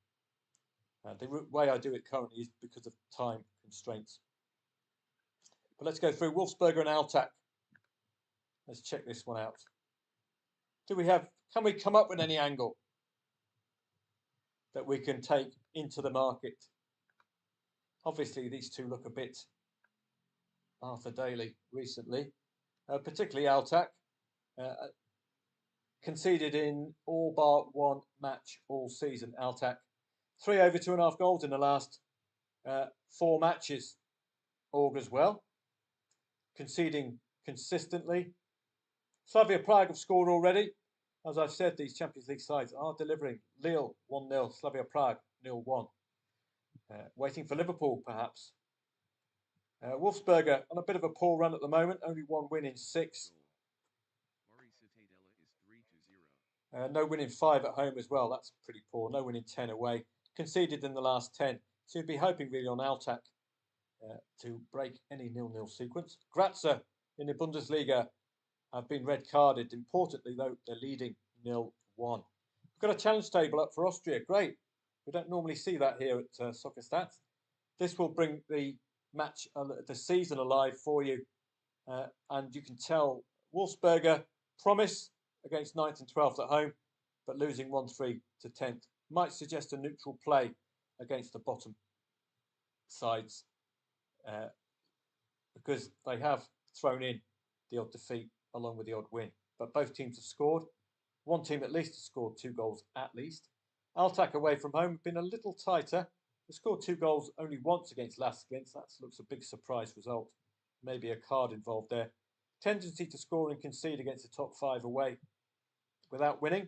The way I do it currently is because of time constraints. But let's go through Wolfsberger and Altac. Let's check this one out. Can we come up with any angle that we can take into the market? Obviously, these two look a bit Arthur Daly recently, particularly Altac. Conceded in all bar one match all season, Altac. 3 over 2.5 goals in the last 4 matches. Augurs well. Conceding consistently. Slavia Prague have scored already. As I've said, these Champions League sides are delivering. Lille 1-0, Slavia Prague 0-1. Waiting for Liverpool, perhaps. Wolfsberger on a bit of a poor run at the moment. Only 1 win in 6. Murray Citadella is 3-0. No win in 5 at home as well. That's pretty poor. No win in 10 away. Conceded in the last 10. So you'd be hoping really on Altac to break any 0-0 sequence. Grazia in the Bundesliga have been red carded. Importantly, though, they're leading 0-1. We've got a challenge table up for Austria. Great. We don't normally see that here at Soccer Stats. This will bring the match, the season alive for you. And you can tell Wolfsberger promise against 9th and 12th at home, but losing 1-3 to 10th. Might suggest a neutral play against the bottom sides because they have thrown in the odd defeat along with the odd win. But both teams have scored. One team at least has scored 2 goals at least. Altac away from home have been a little tighter. They scored 2 goals only once against Laskins. That looks a big surprise result. Maybe a card involved there. Tendency to score and concede against the top 5 away without winning.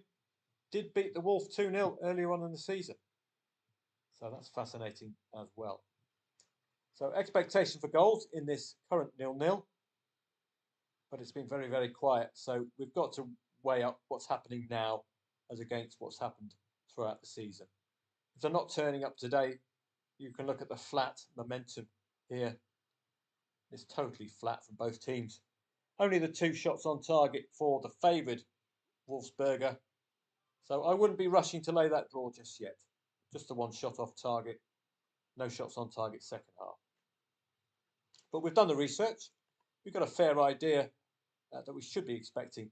Did beat the Wolf 2-0 earlier on in the season. So that's fascinating as well. So expectation for goals in this current 0-0. But it's been very, very quiet. So we've got to weigh up what's happening now as against what's happened throughout the season. If they're not turning up today, you can look at the flat momentum here. It's totally flat from both teams. Only the 2 shots on target for the favoured Wolfsberger. So I wouldn't be rushing to lay that draw just yet. Just the 1 shot off target. No shots on target second half. But we've done the research. We've got a fair idea that we should be expecting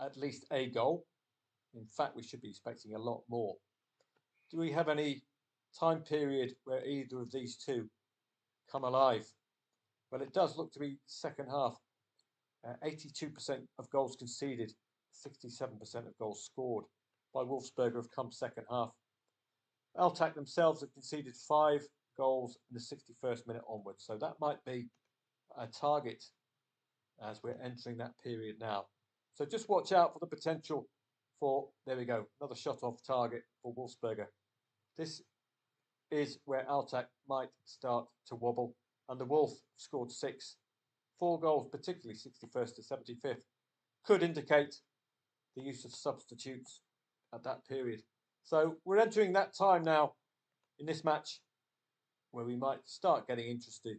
at least a goal. In fact, we should be expecting a lot more. Do we have any time period where either of these two come alive? Well, it does look to be second half. 82% of goals conceded, 67% of goals scored by Wolfsberger have come second half. Altac themselves have conceded 5 goals in the 61st minute onwards. So that might be a target as we're entering that period now. So just watch out for the potential for, there we go, another shot off target for Wolfsberger. This is where Altac might start to wobble. And the Wolf scored 6. 4 goals, particularly 61st to 75th, could indicate the use of substitutes at that period. So we're entering that time now in this match where we might start getting interested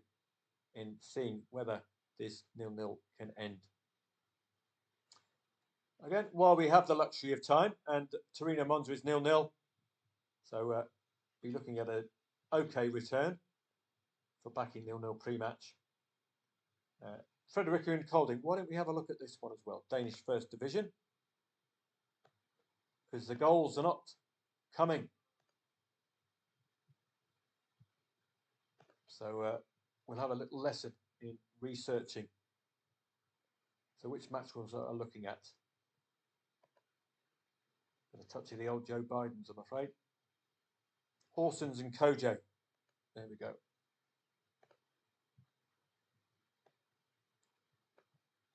in seeing whether this 0-0 can end. Again, while we have the luxury of time, and Torino Monza is 0-0, so be looking at an okay return for backing 0-0 pre-match. Frederica and Colding, why don't we have a look at this one as well? Danish First Division, because the goals are not coming. So we'll have a little lesson in researching. So which match was I looking at? Got a touch of the old Joe Bidens, I'm afraid. Horsens and Kojo. There we go.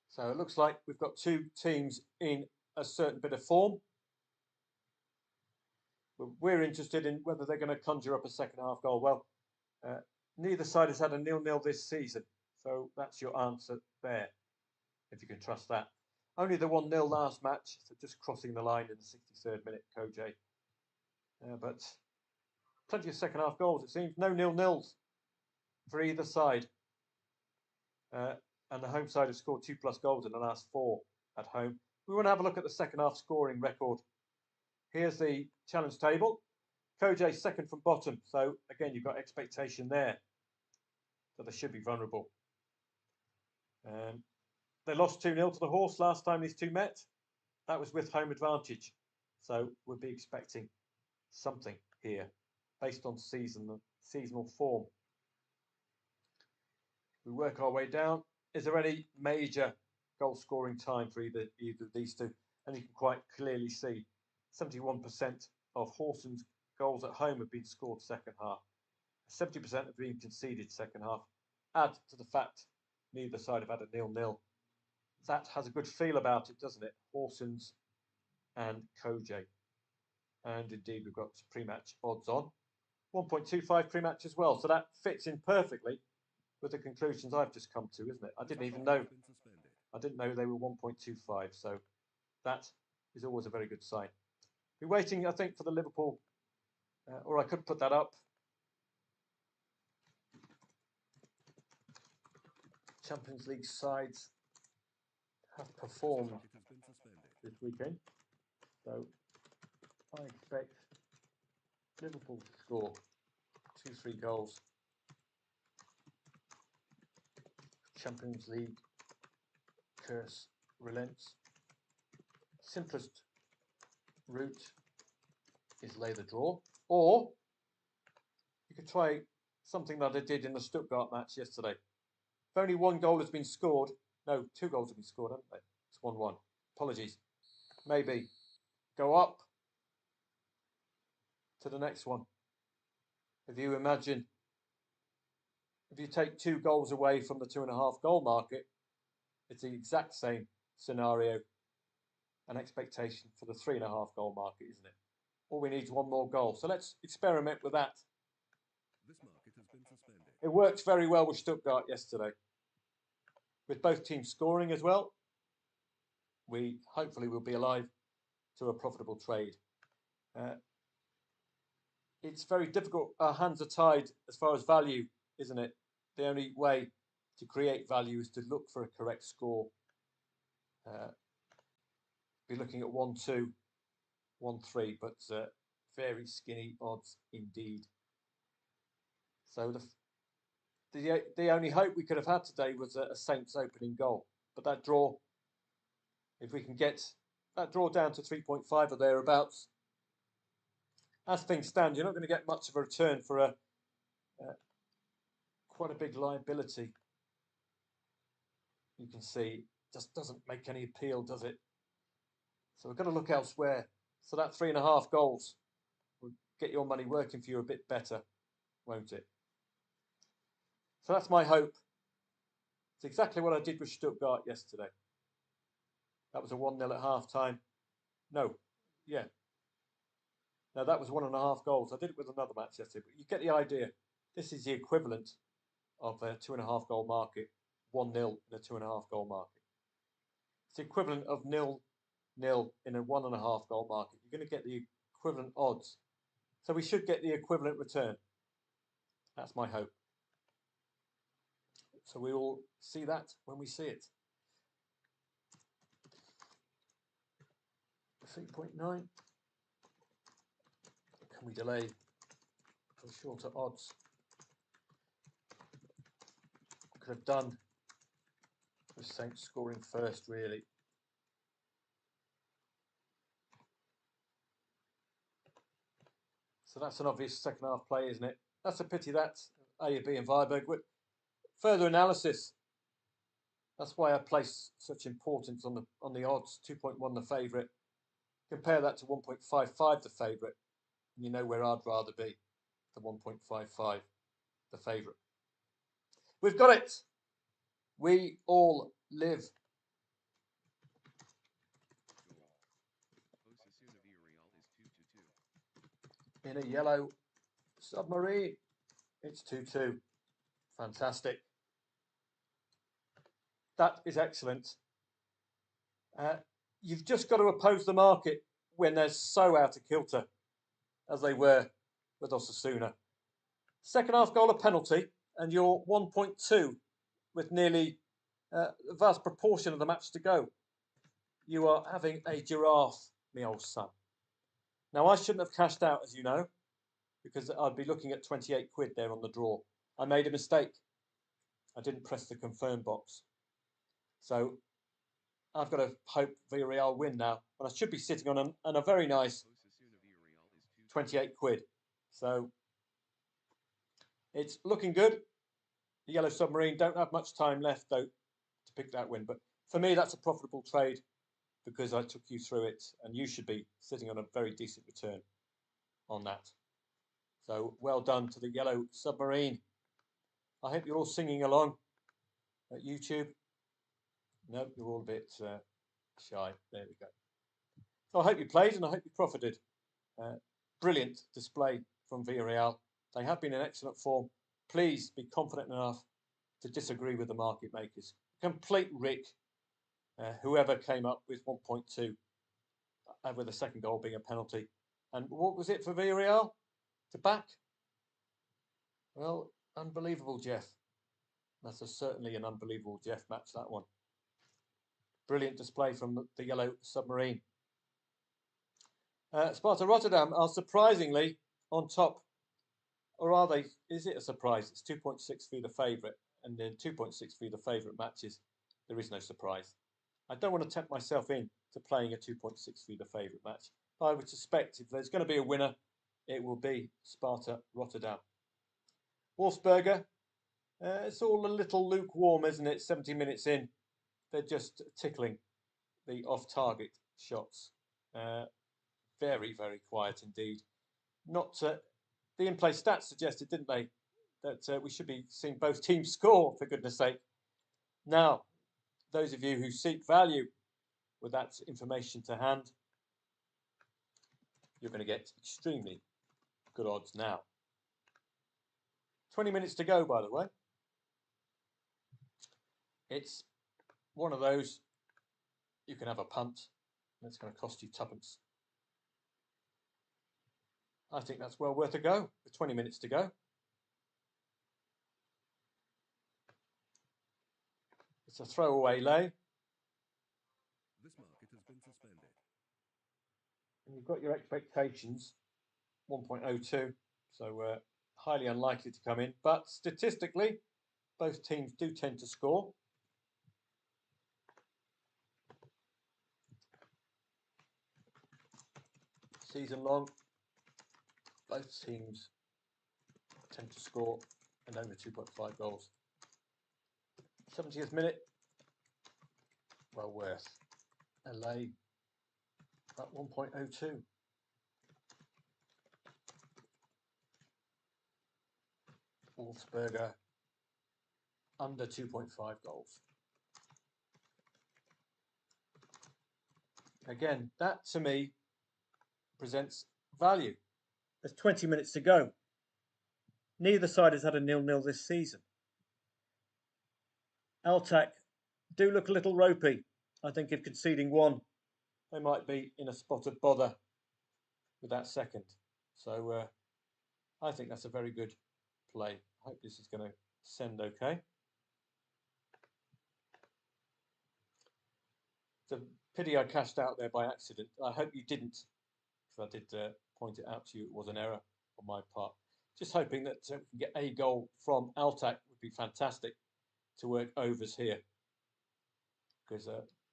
So it looks like we've got two teams in a certain bit of form. But we're interested in whether they're going to conjure up a second half goal. Well, neither side has had a 0-0 this season. So that's your answer there, if you can trust that. Only the 1-0 last match, so just crossing the line in the 63rd minute, Kojo. But plenty of second half goals, it seems. No 0-0s for either side. And the home side has scored 2+ goals in the last 4 at home. We want to have a look at the second half scoring record. Here's the challenge table. Kojo second from bottom. So again, you've got expectation there. So they should be vulnerable. They lost 2-0 to the Horse last time these two met. That was with home advantage. So we'll be expecting something here based on seasonal form. We work our way down. Is there any major goal scoring time for either of these two? And you can quite clearly see 71% of Horsens goals at home have been scored second half. 70% have been conceded second half. Add to the fact neither side have had a 0-0. That has a good feel about it, doesn't it? Horsens and Kojo. And indeed, we've got pre-match odds on. 1.25 pre-match as well. So that fits in perfectly with the conclusions I've just come to, isn't it? I didn't even know. I didn't know they were 1.25. So that is always a very good sign. We're waiting, I think, for the Liverpool, or I could put that up. Champions League sides have performed this weekend. So I expect Liverpool to score 2-3 goals. Champions League curse relents. Simplest route is lay the draw, or you could try something that I did in the Stuttgart match yesterday. If only one goal has been scored, no, 2 goals have been scored, haven't they? It's 1-1. Apologies. Maybe go up to the next one. If you imagine, if you take 2 goals away from the 2.5 goal market, it's the exact same scenario and expectation for the 3.5 goal market, isn't it? All we need is 1 more goal. So let's experiment with that. This market has been suspended. It worked very well with Stuttgart yesterday. With both teams scoring as well, we hopefully will be alive to a profitable trade. It's very difficult. Our hands are tied as far as value, isn't it? The only way to create value is to look for a correct score. Be looking at 1-2, 1-3, but very skinny odds indeed. So the only hope we could have had today was a Saints opening goal. But that draw, if we can get that draw down to 3.5 or thereabouts, as things stand, you're not going to get much of a return for quite a big liability. You can see, just doesn't make any appeal, does it? So we've got to look elsewhere. So that 3.5 goals will get your money working for you a bit better, won't it? So that's my hope. It's exactly what I did with Stuttgart yesterday. That was a 1-0 at half time. No, yeah. No, that was 1.5 goals. I did it with another match yesterday, but you get the idea. This is the equivalent of a 2.5 goal market, 1-0 in a 2.5 goal market. It's the equivalent of 0-0 in a 1.5 goal market. You're going to get the equivalent odds So we should get the equivalent return. That's my hope. So we will see that when we see it. 3.9. Can we delay for the shorter odds? Could have done with Saints scoring first, really. So that's an obvious second half play, isn't it? That's a pity that AUB and Viborg. Further analysis. That's why I place such importance on the odds. 2.1 the favourite. Compare that to 1.55 the favourite. You know where I'd rather be. The 1.55 the favourite. We've got it. We all live. Osasuna Villarreal is 2-2. In a yellow submarine. It's 2-2. Fantastic. That is excellent. You've just got to oppose the market when they're so out of kilter, as they were with Osasuna. Second half goal, a penalty, and you're 1.2 with nearly a vast proportion of the match to go. You are having a giraffe, me old son. Now, I shouldn't have cashed out, as you know, because I'd be looking at 28 quid there on the draw. I made a mistake. I didn't press the confirm box. So I've got to hope Villarreal win now. And I should be sitting on a very nice 28 quid. So it's looking good. The Yellow Submarine don't have much time left, though, to pick that win. But for me, that's a profitable trade because I took you through it. And you should be sitting on a very decent return on that. So well done to the Yellow Submarine. I hope you're all singing along at YouTube. No, you're all a bit shy. There we go. So I hope you played and I hope you profited. Brilliant display from Villarreal. They have been in excellent form. Please be confident enough to disagree with the market makers. Complete Rick, whoever came up with 1.2, with the second goal being a penalty. And what was it for Villarreal to back? Well, unbelievable, Jeff. That's certainly an unbelievable Jeff match, that one. Brilliant display from the Yellow Submarine. Sparta Rotterdam are surprisingly on top. Or are they? Is it a surprise? It's 2.63 the favourite. And then 2.63 the favourite matches. There is no surprise. I don't want to tempt myself in to playing a 2.63 the favourite match. But I would suspect if there's going to be a winner, it will be Sparta Rotterdam. Wolfsberger, it's all a little lukewarm, isn't it? 70 minutes in. They're just tickling the off-target shots. Very, very quiet indeed. Not the in-play stats suggested, didn't they, that we should be seeing both teams score, for goodness sake. Now, those of you who seek value with that information to hand, you're going to get extremely good odds now. 20 minutes to go, by the way. It's one of those, you can have a punt, and it's going to cost you tuppence. I think that's well worth a go with 20 minutes to go. It's a throwaway lay. This market has been suspended. And you've got your expectations, 1.02, so highly unlikely to come in. But statistically, both teams do tend to score. Season long, both teams tend to score and over 2.5 goals. 70th minute, well worth a lay at 1.02. Wolfsberger under 2.5 goals. Again, that to me presents value. There's 20 minutes to go. Neither side has had a 0-0 this season. Altac do look a little ropey. I think if conceding one, they might be in a spot of bother with that second. So I think that's a very good play. I hope this is going to send okay. It's a pity I cashed out there by accident. I hope you didn't, because I did point it out to you. It was an error on my part. Just hoping that we can get a goal from Altac would be fantastic to work overs here, because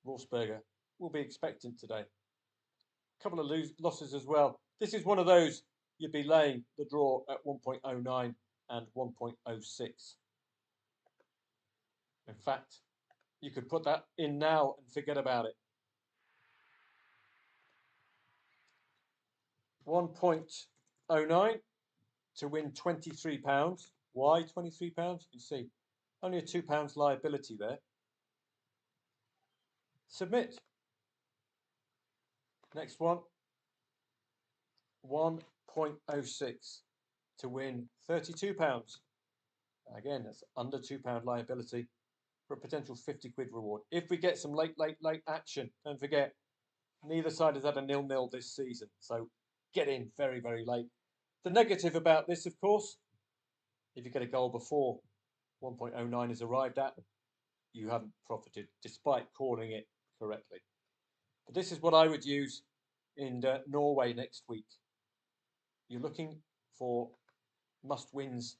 Wolfsberger will be expectant today. A couple of losses as well. This is one of those you'd be laying the draw at 1.09 and 1.06. In fact, you could put that in now and forget about it. 1.09 to win £23. Why £23? You can see only a £2 liability there. Submit. Next one. 1.06 to win £32. Again, that's under £2 liability for a potential 50 quid reward. If we get some late action, don't forget, neither side has had a 0-0 this season. So get in very, very late. The negative about this, of course, if you get a goal before 1.09 is arrived at, you haven't profited, despite calling it correctly. But this is what I would use in Norway next week. You're looking for must-wins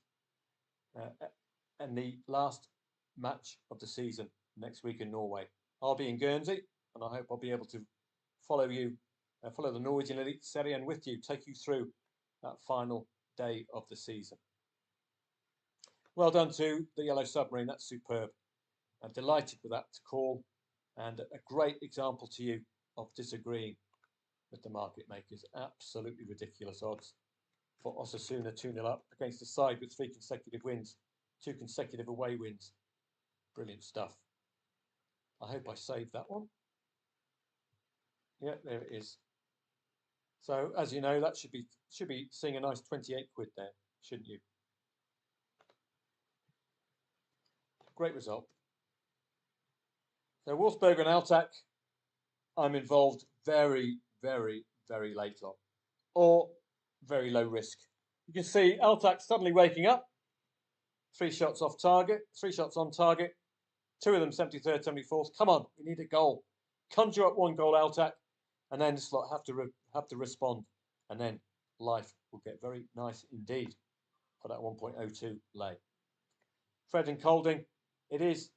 and the last match of the season next week in Norway. I'll be in Guernsey, and I hope I'll be able to follow you, follow the Norwegian Elite Serie and with you, take you through that final day of the season. Well done to the Yellow Submarine, that's superb. I'm delighted with that call, and a great example to you of disagreeing with the market makers. Absolutely ridiculous odds for Osasuna 2-0 up against a side with 3 consecutive wins, 2 consecutive away wins. Brilliant stuff. I hope I saved that one. Yeah, there it is. So as you know, that should be seeing a nice 28 quid there, shouldn't you? Great result. So Wolfsberger and Altac, I'm involved very, very, very late on, or very low risk. You can see Altac suddenly waking up. 3 shots off target, 3 shots on target, 2 of them 73rd, 74th. Come on, we need a goal. Conjure up 1 goal, Altac, and then this lot have to respond, and then life will get very nice indeed for that 1.02 lay. Fred and Colding, it is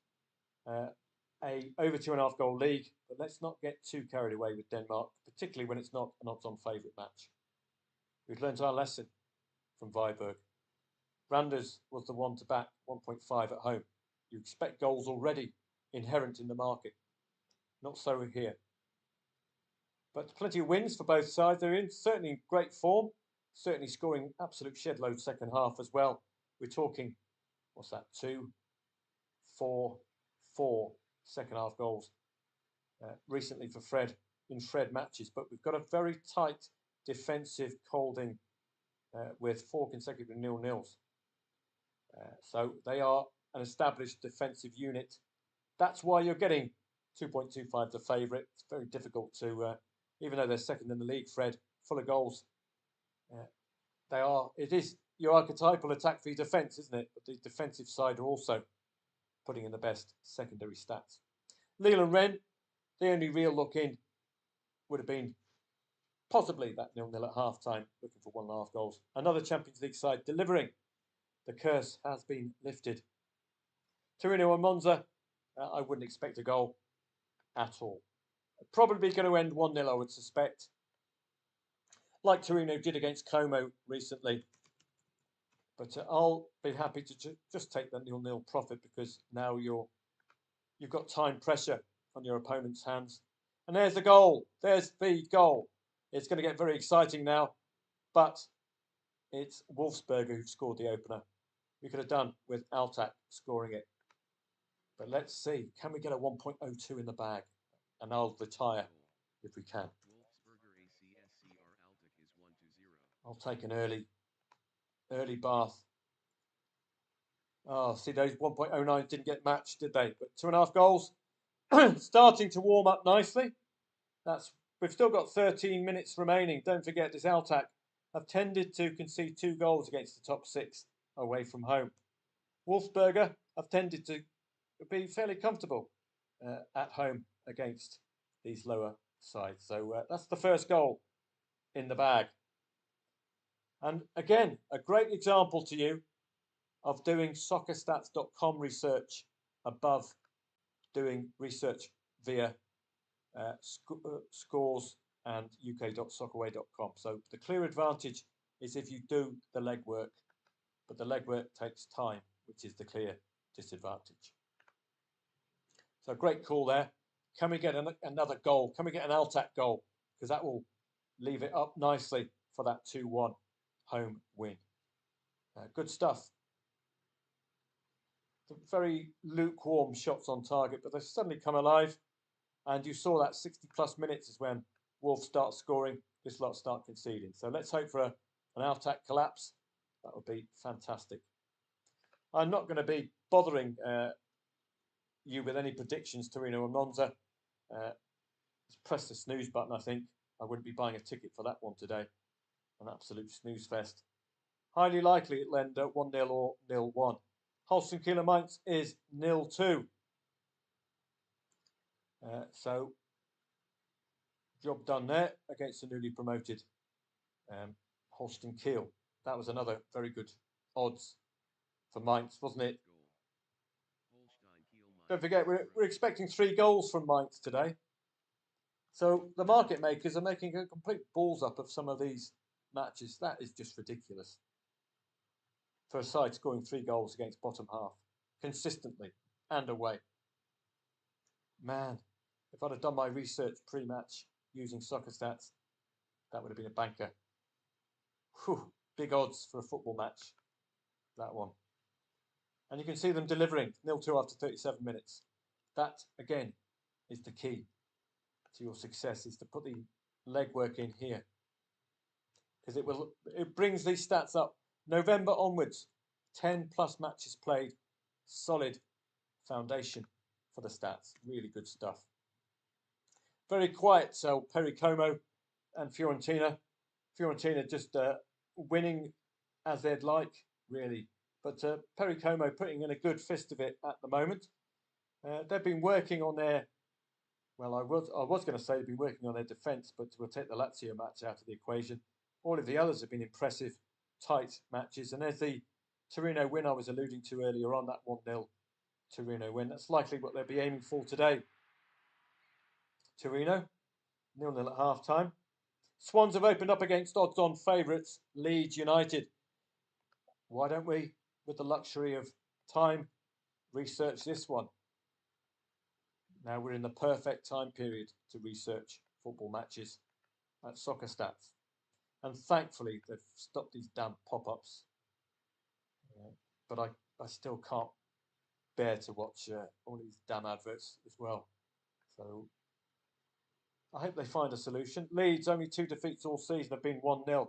a over 2.5 goal league, but let's not get too carried away with Denmark, particularly when it's not an odds-on favourite match. We've learned our lesson from Viborg. Randers was the one to back 1.5 at home. You expect goals already inherent in the market. Not so here. But plenty of wins for both sides. They're in certainly great form, certainly scoring absolute shed load second half as well. We're talking, what's that, 2, 4, 4 second half goals recently for Fred in Fred matches. But we've got a very tight defensive Colding with 4 consecutive 0-0s. So they are an established defensive unit. That's why you're getting 2.25 the favourite. It's very difficult to, even though they're second in the league, Fred, full of goals. It is your archetypal attack for defence, isn't it? But the defensive side are also putting in the best secondary stats. Lille and Rennes, the only real look in would have been possibly that 0-0 at half-time, looking for 1.5 goals. Another Champions League side delivering. The curse has been lifted. Torino and Monza, I wouldn't expect a goal at all. Probably going to end 1-0, I would suspect. Like Torino did against Como recently. But I'll be happy to just take that 0-0 profit, because now you've got time pressure on your opponent's hands. And there's the goal. There's the goal. It's going to get very exciting now. But it's Wolfsberger who scored the opener. We could have done with Altac scoring it. But let's see. Can we get a 1.02 in the bag? And I'll retire if we can. Wolfsberger ACSCR Altac is 1-0. I'll take an early bath. Oh, see, those 1.09 didn't get matched, did they? But 2.5 goals. Starting to warm up nicely. We've still got 13 minutes remaining. Don't forget this Altac have tended to concede 2 goals against the top 6 away from home. Wolfsberger have tended to be fairly comfortable at home against these lower sides. So that's the first goal in the bag. And again, a great example to you of doing soccerstats.com research above doing research via scores and uk.soccerway.com. So the clear advantage is if you do the legwork, but the legwork takes time, which is the clear disadvantage. So great call there. Can we get another goal? Can we get an Altac goal? Because that will leave it up nicely for that 2-1 home win. Good stuff. Very lukewarm shots on target, but they've suddenly come alive. And you saw that 60 plus minutes is when Wolves start scoring, this lot start conceding. So let's hope for an Altac collapse. That would be fantastic. I'm not going to be bothering you with any predictions, Torino and Monza. Just press the snooze button, I think. I wouldn't be buying a ticket for that one today. An absolute snooze fest. Highly likely it'll end at 1-0 or 0-1. Holstein Kiel Mainz is 0-2. So, job done there against the newly promoted Holstein Kiel. That was another very good odds for Mainz, wasn't it? Don't forget, we're expecting 3 goals from Mainz today. So the market makers are making a complete balls up of some of these matches. That is just ridiculous. For a side scoring 3 goals against bottom half, consistently and away. Man, if I'd have done my research pre-match using Soccer Stats, that would have been a banker. Whew, big odds for a football match, that one. And you can see them delivering 0-2 after 37 minutes. That, again, is the key to your success, is to put the legwork in here. Because it brings these stats up. November onwards, 10 plus matches played, solid foundation for the stats. Really good stuff. Very quiet, so Perry Como and Fiorentina. Fiorentina just winning as they'd like, really. But Perry Como putting in a good fist of it at the moment. They've been working on their, well, I was going to say they've been working on their defence, but we'll take the Lazio match out of the equation. All of the others have been impressive, tight matches. And there's the Torino win I was alluding to earlier on, that 1-0 Torino win. That's likely what they'll be aiming for today. Torino, 0-0 at half-time. Swans have opened up against odds-on favourites, Leeds United. Why don't we, with the luxury of time, research this one? Now we're in the perfect time period to research football matches at Soccer Stats. And thankfully, they've stopped these damn pop-ups. But I still can't bear to watch all these damn adverts as well. So I hope they find a solution. Leeds, only 2 defeats all season, have been 1-0.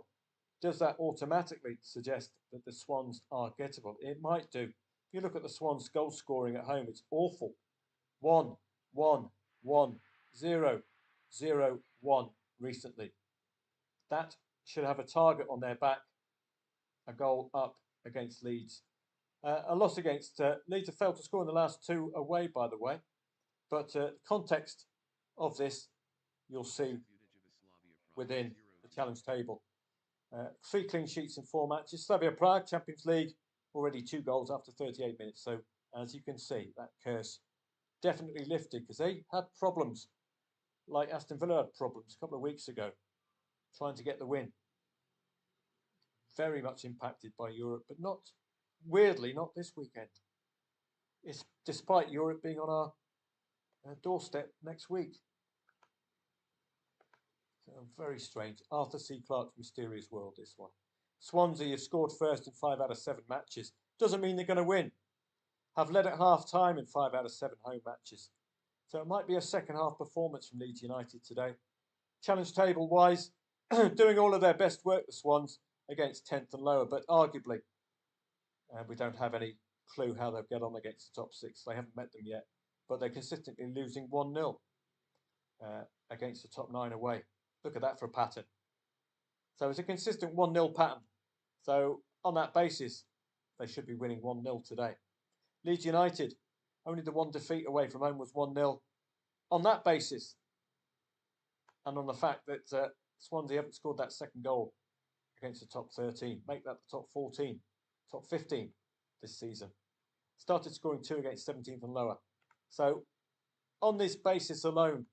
Does that automatically suggest that the Swans are gettable? It might do. If you look at the Swans' goal scoring at home, it's awful. 1, 1, 1, 0, 0, 1 recently. That should have a target on their back. A goal up against Leeds. A loss against Leeds have failed to score in the last 2 away, by the way. But the context of this, you'll see within the challenge table. 3 clean sheets in 4 matches. Slavia Prague, Champions League, already 2 goals after 38 minutes. So, as you can see, that curse definitely lifted because they had problems, like Aston Villa had problems a couple of weeks ago, trying to get the win. Very much impacted by Europe, but not, weirdly, not this weekend. It's despite Europe being on our doorstep next week. So very strange. Arthur C. Clarke's mysterious world, this one. Swansea have scored first in 5 out of 7 matches. Doesn't mean they're going to win. Have led at half time in 5 out of 7 home matches. So it might be a second half performance from Leeds United today. Challenge table wise, doing all of their best work, the Swans, against 10th and lower, but arguably we don't have any clue how they'll get on against the top 6. They haven't met them yet, but they're consistently losing 1-0 against the top 9 away. Look at that for a pattern. So it's a consistent 1-0 pattern. So on that basis, they should be winning 1-0 today. Leeds United, only the one defeat away from home was 1-0. On that basis, and on the fact that Swansea haven't scored that second goal against the top 13, make that the top 14, top 15 this season. Started scoring 2 against 17th and lower. So on this basis alone,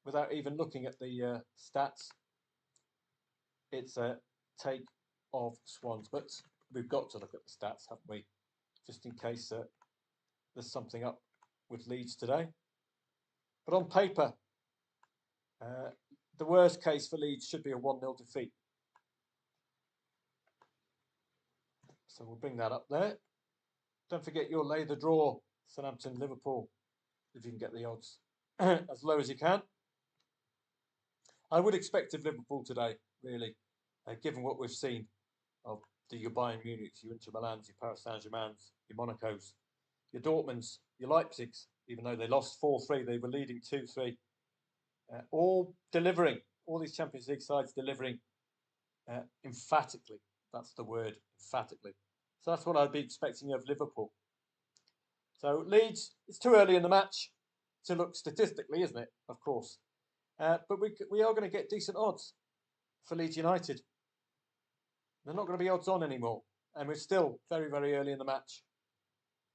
without even looking at the stats, it's a take of Swans. But we've got to look at the stats, haven't we? Just in case there's something up with Leeds today. But on paper, the worst case for Leeds should be a 1-0 defeat. So we'll bring that up there. Don't forget you'll lay the draw, Southampton, Liverpool, if you can get the odds as low as you can. I would expect of Liverpool today, really, given what we've seen of your Bayern Munichs, your Inter Milans, your Paris Saint-Germains, your Monacos, your Dortmunds, your Leipzigs, even though they lost 4-3, they were leading 2-3. All delivering, all these Champions League sides delivering emphatically. That's the word, emphatically. So that's what I'd be expecting of Liverpool. So Leeds, it's too early in the match to look statistically, isn't it? Of course. But we are going to get decent odds for Leeds United. They're not going to be odds on anymore. And we're still very, very early in the match.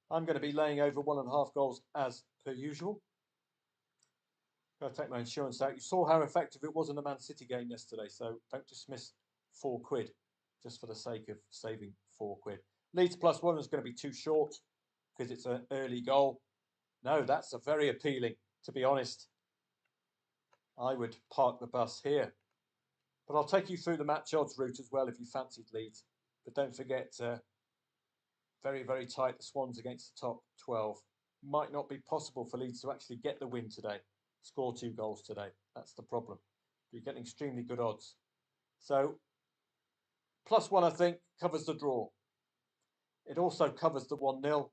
I'm going to be laying over 1.5 goals as per usual. Got to take my insurance out. You saw how effective it was in the Man City game yesterday, so don't dismiss £4 just for the sake of saving £4. Leeds +1 is going to be too short because it's an early goal. No, that's a very appealing, to be honest. I would park the bus here. But I'll take you through the match odds route as well if you fancied Leeds. But don't forget, very, very tight, the Swans against the top 12. Might not be possible for Leeds to actually get the win today. Score 2 goals today. That's the problem. You're getting extremely good odds. So, +1, I think, covers the draw. It also covers the 1-0.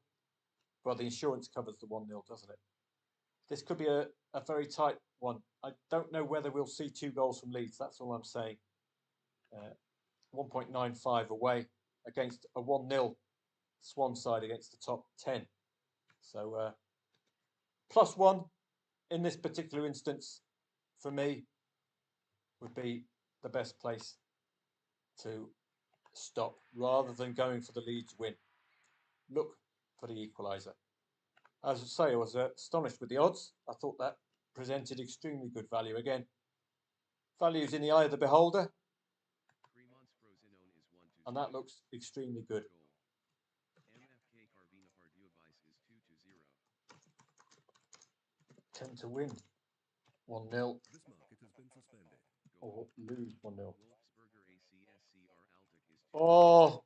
Well, the insurance covers the 1-0, doesn't it? This could be a very tight one. I don't know whether we'll see 2 goals from Leeds. That's all I'm saying. 1.95 away against a 1-0 Swan side against the top 10. So, +1 in this particular instance, for me, would be the best place to stop rather than going for the Leeds win. Look for the equaliser. As I say, I was astonished with the odds. I thought that presented extremely good value. Again, value's in the eye of the beholder. And that looks extremely good. MFK Carvina Pardubice is 2-0. 10 to win. 1-0 This market has been suspended. or lose 1-0. Wolfsburger ACSCR Altic is 2-0. Oh,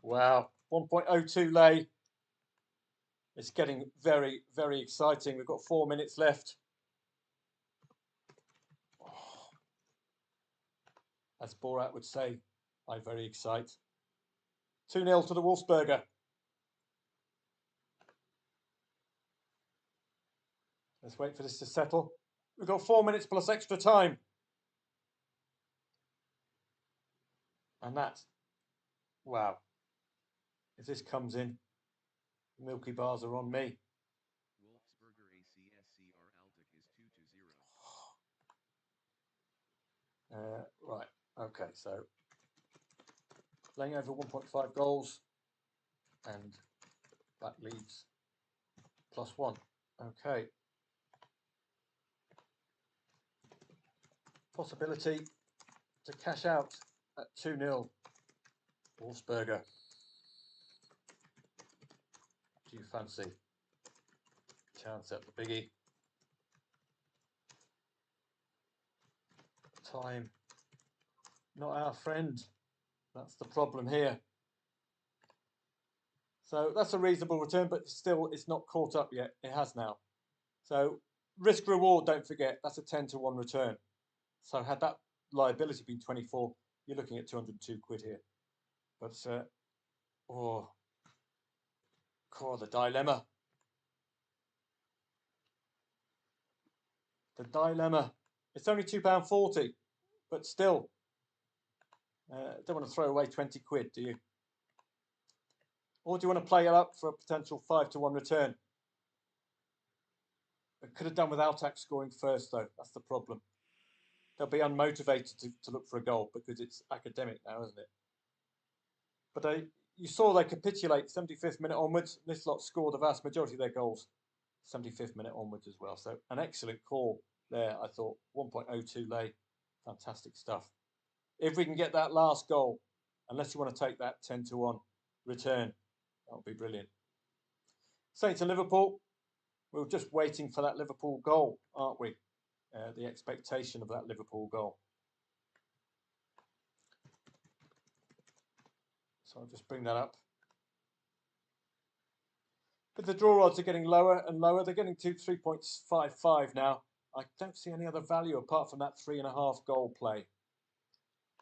wow. 1.02 lay. It's getting very, very exciting. We've got 4 minutes left. Oh. As Borat would say, I very excite. 2-0 to the Wolfsburger. Let's wait for this to settle. We've got 4 minutes plus extra time. And that's, wow. If this comes in, the Milky Bars are on me. Wolfsburger ACSCR Altic is 2-0. Right, okay, so laying over 1.5 goals and that leads +1. Okay. Possibility to cash out at 2-0 Wolfsburger. Do you fancy? Chance at the biggie. Time. Not our friend. That's the problem here. So that's a reasonable return, but still it's not caught up yet. It has now. So risk reward, don't forget, that's a 10 to 1 return. So had that liability been 24, you're looking at £202 here. But oh, the dilemma. The dilemma. It's only £2.40, but still Don't want to throw away 20 quid, do you? Or do you want to play it up for a potential 5-1 return? I could have done without Axe scoring first, though. That's the problem. They'll be unmotivated to look for a goal because it's academic now, isn't it? But you saw they capitulate 75th minute onwards. This lot scored the vast majority of their goals 75th minute onwards as well. So an excellent call there, I thought. 1.02 lay. Fantastic stuff. If we can get that last goal, unless you want to take that 10-1 return, that would be brilliant. Saints and Liverpool. We're just waiting for that Liverpool goal, aren't we? The expectation of that Liverpool goal. So I'll just bring that up. But the draw odds are getting lower and lower. They're getting to 3.55 now. I don't see any other value apart from that 3.5 goal play.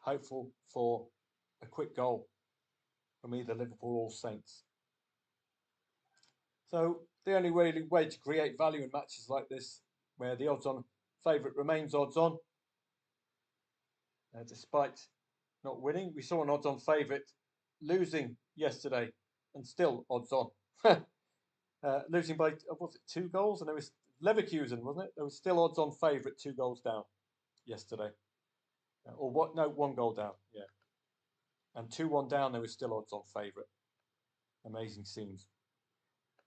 Hopeful for a quick goal from either Liverpool or Saints. So the only way to create value in matches like this, where the odds-on favourite remains odds-on, despite not winning. We saw an odds-on favourite losing yesterday and still odds-on. Losing by, was it 2 goals? And there was Leverkusen, wasn't it? There was still odds-on favourite 2 goals down yesterday. Or what? No, 1 goal down, yeah. And 2-1 down, there was still odds-on favourite. Amazing scenes.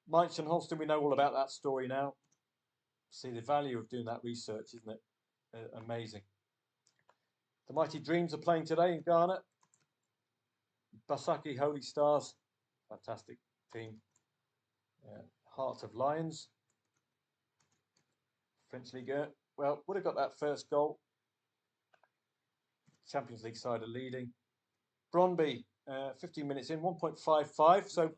Mainz and Holstein, we know all about that story now. See the value of doing that research, isn't it? Amazing. The Mighty Dreams are playing today in Ghana. Basaki Holy Stars, fantastic team. Heart of Lions, French Ligue 1. Well, would have got that first goal. Champions League side are leading. Brøndby, 15 minutes in, 1.55. So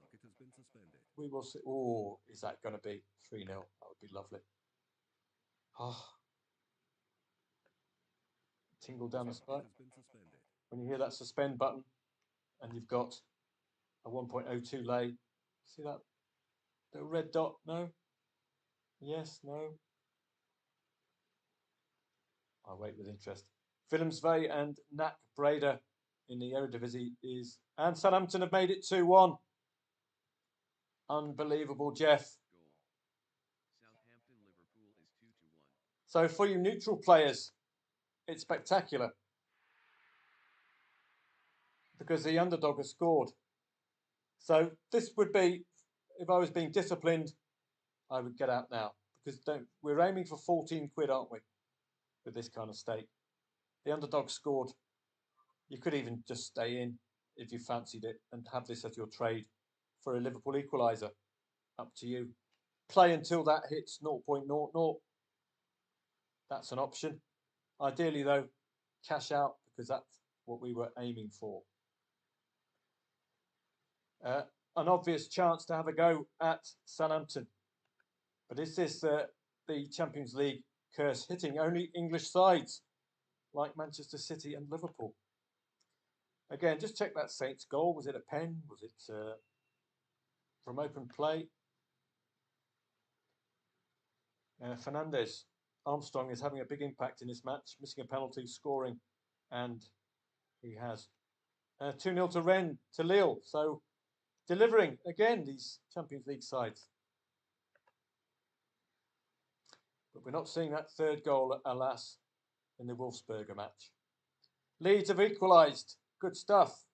we will see. Oh, is that going to be 3-0? That would be lovely. Oh. Tingle down the spine. When you hear that suspend button and you've got a 1.02 lay, see that little red dot? No? Yes, no? I'll wait with interest. Filmsvey and NAC Breda in the Eredivisie is, and Southampton have made it 2-1. Unbelievable, Jeff. Southampton Liverpool is 2-1. So for you neutral players, it's spectacular because the underdog has scored. So this would be, if I was being disciplined, I would get out now because we're aiming for 14 quid, aren't we, with this kind of stake? The underdog scored. You could even just stay in if you fancied it and have this as your trade for a Liverpool equaliser. Up to you. Play until that hits 0.00. That's an option. Ideally, though, cash out because that's what we were aiming for. An obvious chance to have a go at Southampton. But is this the Champions League curse hitting only English sides like Manchester City and Liverpool? Again, just check that Saints goal. Was it a pen? Was it from open play? Fernandes. Armstrong is having a big impact in this match, missing a penalty, scoring, and he has 2-0 to Rennes, to Lille. So delivering again these Champions League sides. But we're not seeing that third goal, alas, in the Wolfsberger match. Leeds have equalised. Good stuff.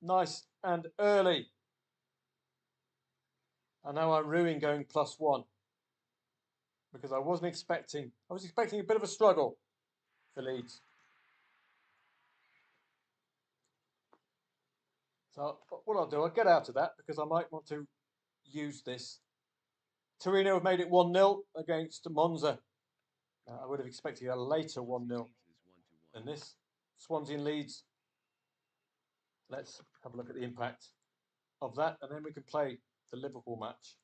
Nice and early. And now I'm ruining going +1 because I was expecting a bit of a struggle for Leeds. So what I'll do, I'll get out of that because I might want to use this. Torino have made it 1-0 against Monza. I would have expected a later 1-0 than this. Swansea and Leeds. Let's have a look at the impact of that, and then we can play the Liverpool match.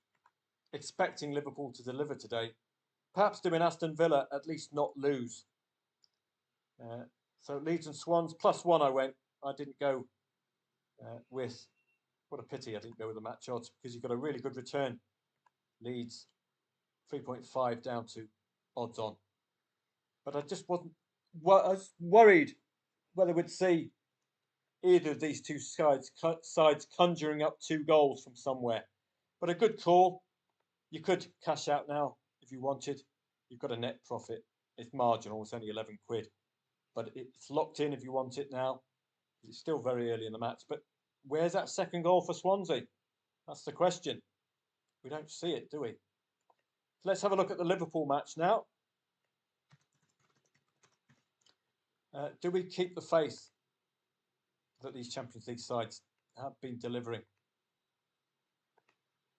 Expecting Liverpool to deliver today. Perhaps doing Aston Villa at least not lose. So Leeds and Swans, +1 I went. I didn't go with, what a pity I didn't go with the match odds because you've got a really good return. Leeds 3.5 down to odds on. But I just wasn't, I was worried whether we'd see either of these two sides conjuring up 2 goals from somewhere. But a good call. You could cash out now if you wanted. You've got a net profit. It's marginal. It's only 11 quid. But it's locked in if you want it now. It's still very early in the match. But where's that second goal for Swansea? That's the question. We don't see it, do we? So let's have a look at the Liverpool match now. Do we keep the faith that these Champions League sides have been delivering?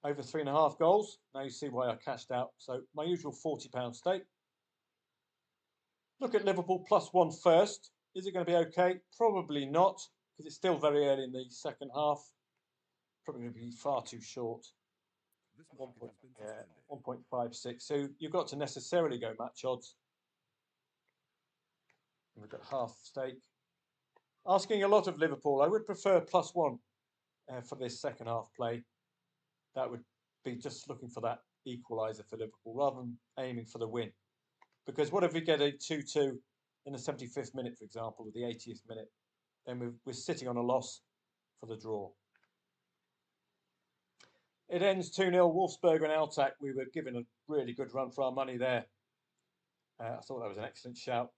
Over 3.5 goals. Now you see why I cashed out. So my usual £40 stake. Look at Liverpool +1 first. Is it going to be okay? Probably not, because it's still very early in the second half. Probably going to be far too short. This market has been suspended. 1.56. So you've got to necessarily go match odds. And we've got half stake. Asking a lot of Liverpool. I would prefer +1 for this second half play. That would be just looking for that equaliser for Liverpool rather than aiming for the win. Because what if we get a 2-2 in the 75th minute, for example, or the 80th minute? Then we're sitting on a loss for the draw. It ends 2-0. Wolfsburg and Altach. We were given a really good run for our money there. I thought that was an excellent shout.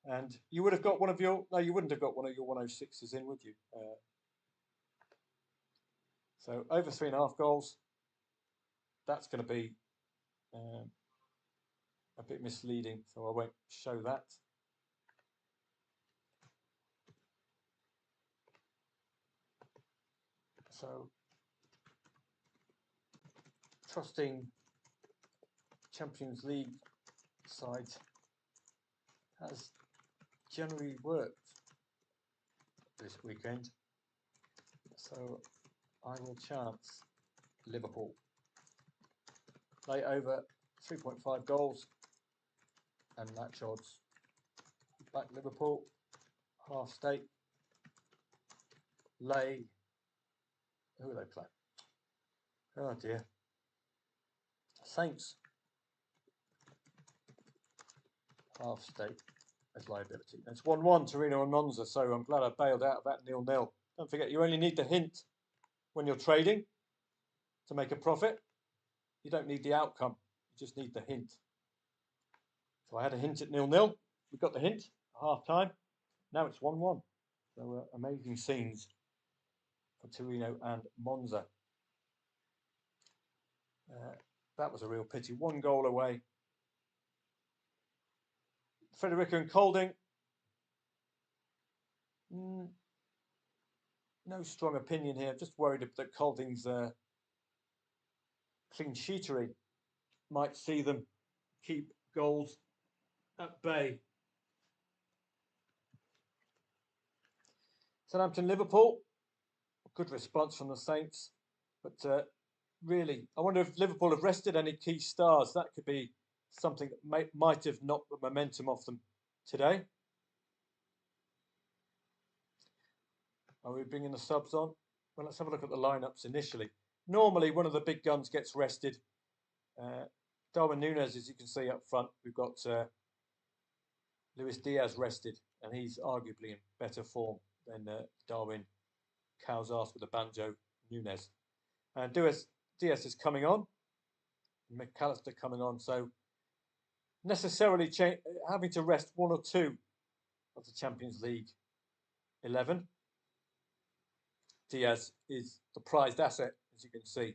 And you would have got one of your... No, you wouldn't have got one of your 106s in, would you? So over 3.5 goals. That's going to be a bit misleading, so I won't show that. So trusting Champions League side has generally worked this weekend. So I will chance Liverpool. Play over 3.5 goals and match odds. Back Liverpool, half stake. Lay. Who will they play? Oh dear. Saints. Half stake as liability. It's 1-1 Torino and Monza, so I'm glad I bailed out of that 0-0. Don't forget, you only need the hint when you're trading to make a profit. You don't need the outcome, you just need the hint. So I had a hint at 0-0. We got the hint at half time. Now it's 1-1. So amazing scenes for Torino and Monza. That was a real pity. 1 goal away. Federico and Colding. No strong opinion here. Just worried that Colding's clean sheetery might see them keep goals at bay. Southampton, Liverpool. Good response from the Saints. But really, I wonder if Liverpool have rested any key stars. That could be something that might have knocked the momentum off them today. Are we bringing the subs on? Well, let's have a look at the lineups initially. Normally, one of the big guns gets rested. Darwin Núñez, as you can see up front, we've got Luis Diaz rested, and he's arguably in better form than Darwin cow's ass with a banjo Núñez. And Diaz is coming on, McAllister coming on, so necessarily having to rest 1 or 2 of the Champions League 11. Diaz is the prized asset, as you can see.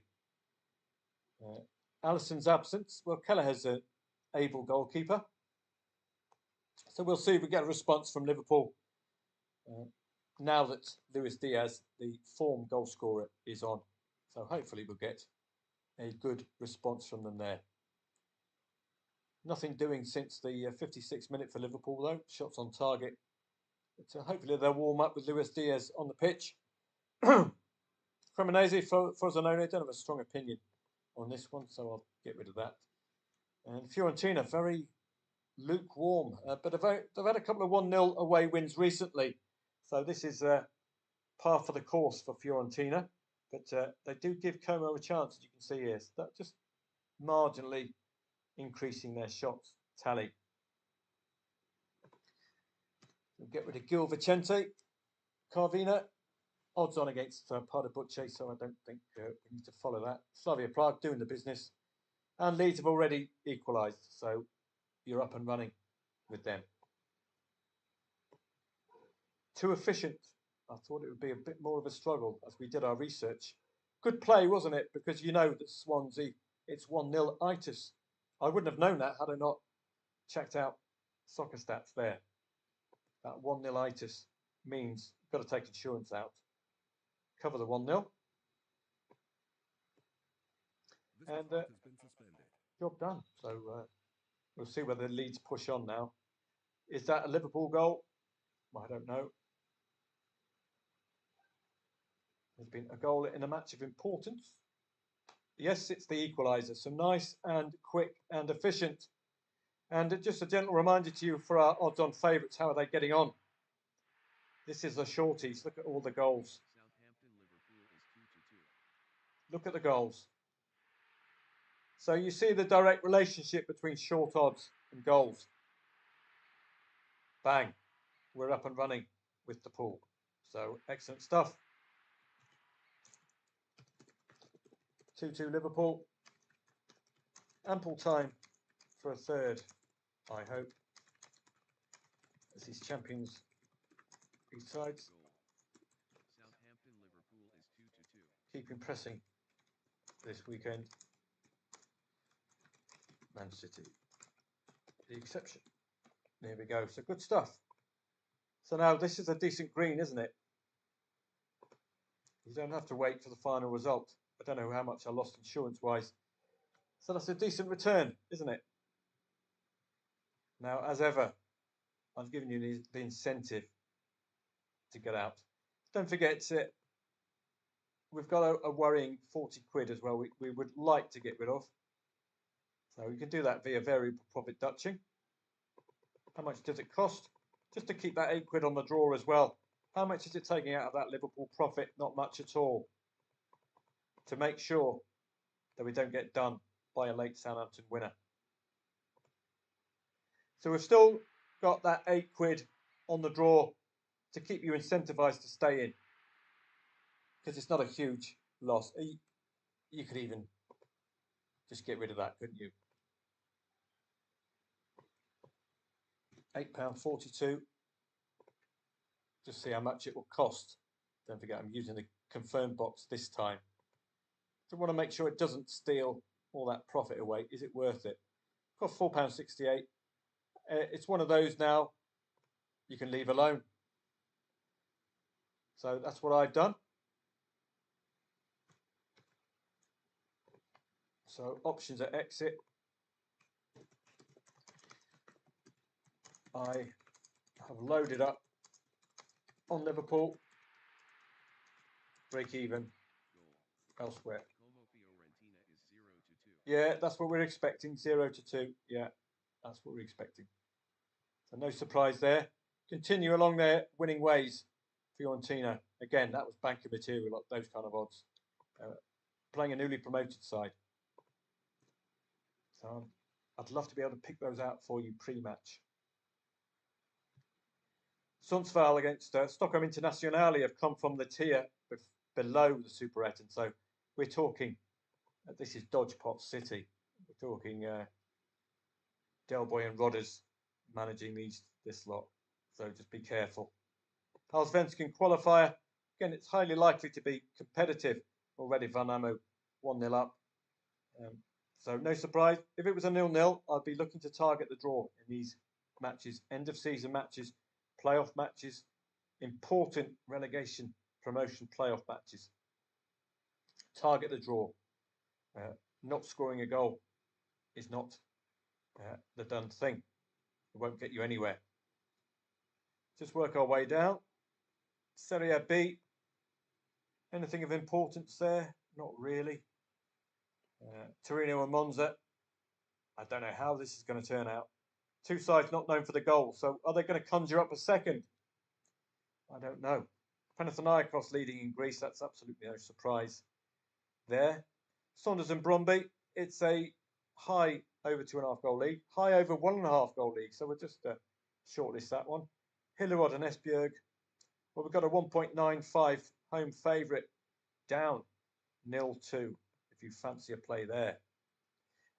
Alisson's absence. Well, Kelleher's an able goalkeeper. So we'll see if we get a response from Liverpool now that Luis Diaz, the form goal scorer, is on. So hopefully we'll get a good response from them there. Nothing doing since the 56th minute for Liverpool, though. Shots on target. But hopefully they'll warm up with Luis Diaz on the pitch. Cremonese, Frosinone, don't have a strong opinion on this one, so I'll get rid of that. And Fiorentina, very lukewarm, but they've had a couple of 1-0 away wins recently, so this is par for the course for Fiorentina. But they do give Como a chance, as you can see here. So that just marginally increasing their shots tally. We'll get rid of Gil Vicente. Carvina, odds on against Pardubice, so I don't think we need to follow that. Slavia Prague doing the business. And Leeds have already equalised, so you're up and running with them. Too efficient. I thought it would be a bit more of a struggle as we did our research. Good play, wasn't it? Because you know that Swansea, it's 1-0 itis. I wouldn't have known that had I not checked out soccer stats there. That 1-0 itis means you've got to take insurance out. Cover the 1-0. And Has been suspended. job done. So we'll see whether Leeds push on now. Is that a Liverpool goal? I don't know. There's been a goal in a match of importance. Yes, it's the equaliser. So nice and quick and efficient. And just a gentle reminder to you for our odds on favourites, how are they getting on? This is the shorties. Look at all the goals. Southampton Liverpool is 2-2. Look at the goals. So you see the direct relationship between short odds and goals. Bang. We're up and running with the pool. So excellent stuff. 2-2 Liverpool. Ample time for a third, I hope, as these champions these sides Goal. Southampton Liverpool is 2-2. keep impressing this weekend. Man City, the exception. There we go. So good stuff. So now this is a decent green, isn't it? You don't have to wait for the final result. I don't know how much I lost insurance-wise. So that's a decent return, isn't it? Now, as ever, I've given you the incentive to get out. Don't forget, we've got a worrying 40 quid as well we would like to get rid of. So you can do that via variable profit Dutching. How much does it cost? Just to keep that 8 quid on the draw as well. How much is it taking out of that Liverpool profit? Not much at all. To make sure that we don't get done by a late Southampton winner. So we've still got that 8 quid on the draw to keep you incentivized to stay in. Because it's not a huge loss. You could even just get rid of that, couldn't you? £8.42. Just see how much it will cost. Don't forget, I'm using the confirm box this time. So I want to make sure it doesn't steal all that profit away. Is it worth it? Cost £4.68. It's one of those now you can leave alone. So that's what I've done. So options at exit. I have loaded up on Liverpool. Break even Goal. elsewhere. Como Fiorentina is 0-2. Yeah, that's what we're expecting. 0-2. Yeah, that's what we're expecting. So no surprise there. Continue along their winning ways. Fiorentina. Again, that was banker material, those kind of odds. Playing a newly promoted side. So I'd love to be able to pick those out for you pre-match. Sundsvall against Stockholm Internationale have come from the tier below the Superettan. So we're talking, this is Dodgepot City. We're talking Del Boy and Rodders managing this lot. So just be careful. Allsvenskan qualifier. Again, it's highly likely to be competitive. Already Värnamo 1-0 up. So no surprise. If it was a 0-0, I'd be looking to target the draw in these matches. End of season matches, playoff matches, important relegation promotion playoff matches. Target the draw. Not scoring a goal is not the done thing. It won't get you anywhere. Just work our way down. Serie B. Anything of importance there? Not really. Torino and Monza. I don't know how this is going to turn out. Two sides not known for the goal. So are they going to conjure up a second? I don't know. Panathinaikos leading in Greece. That's absolutely no surprise there. Saunders and Brøndby. It's a high over 2.5 goal league. High over 1.5 goal league. So we'll just shortlist that one. Hillerød and Esbjerg. Well, we've got a 1.95 home favourite down 0-2 if you fancy a play there.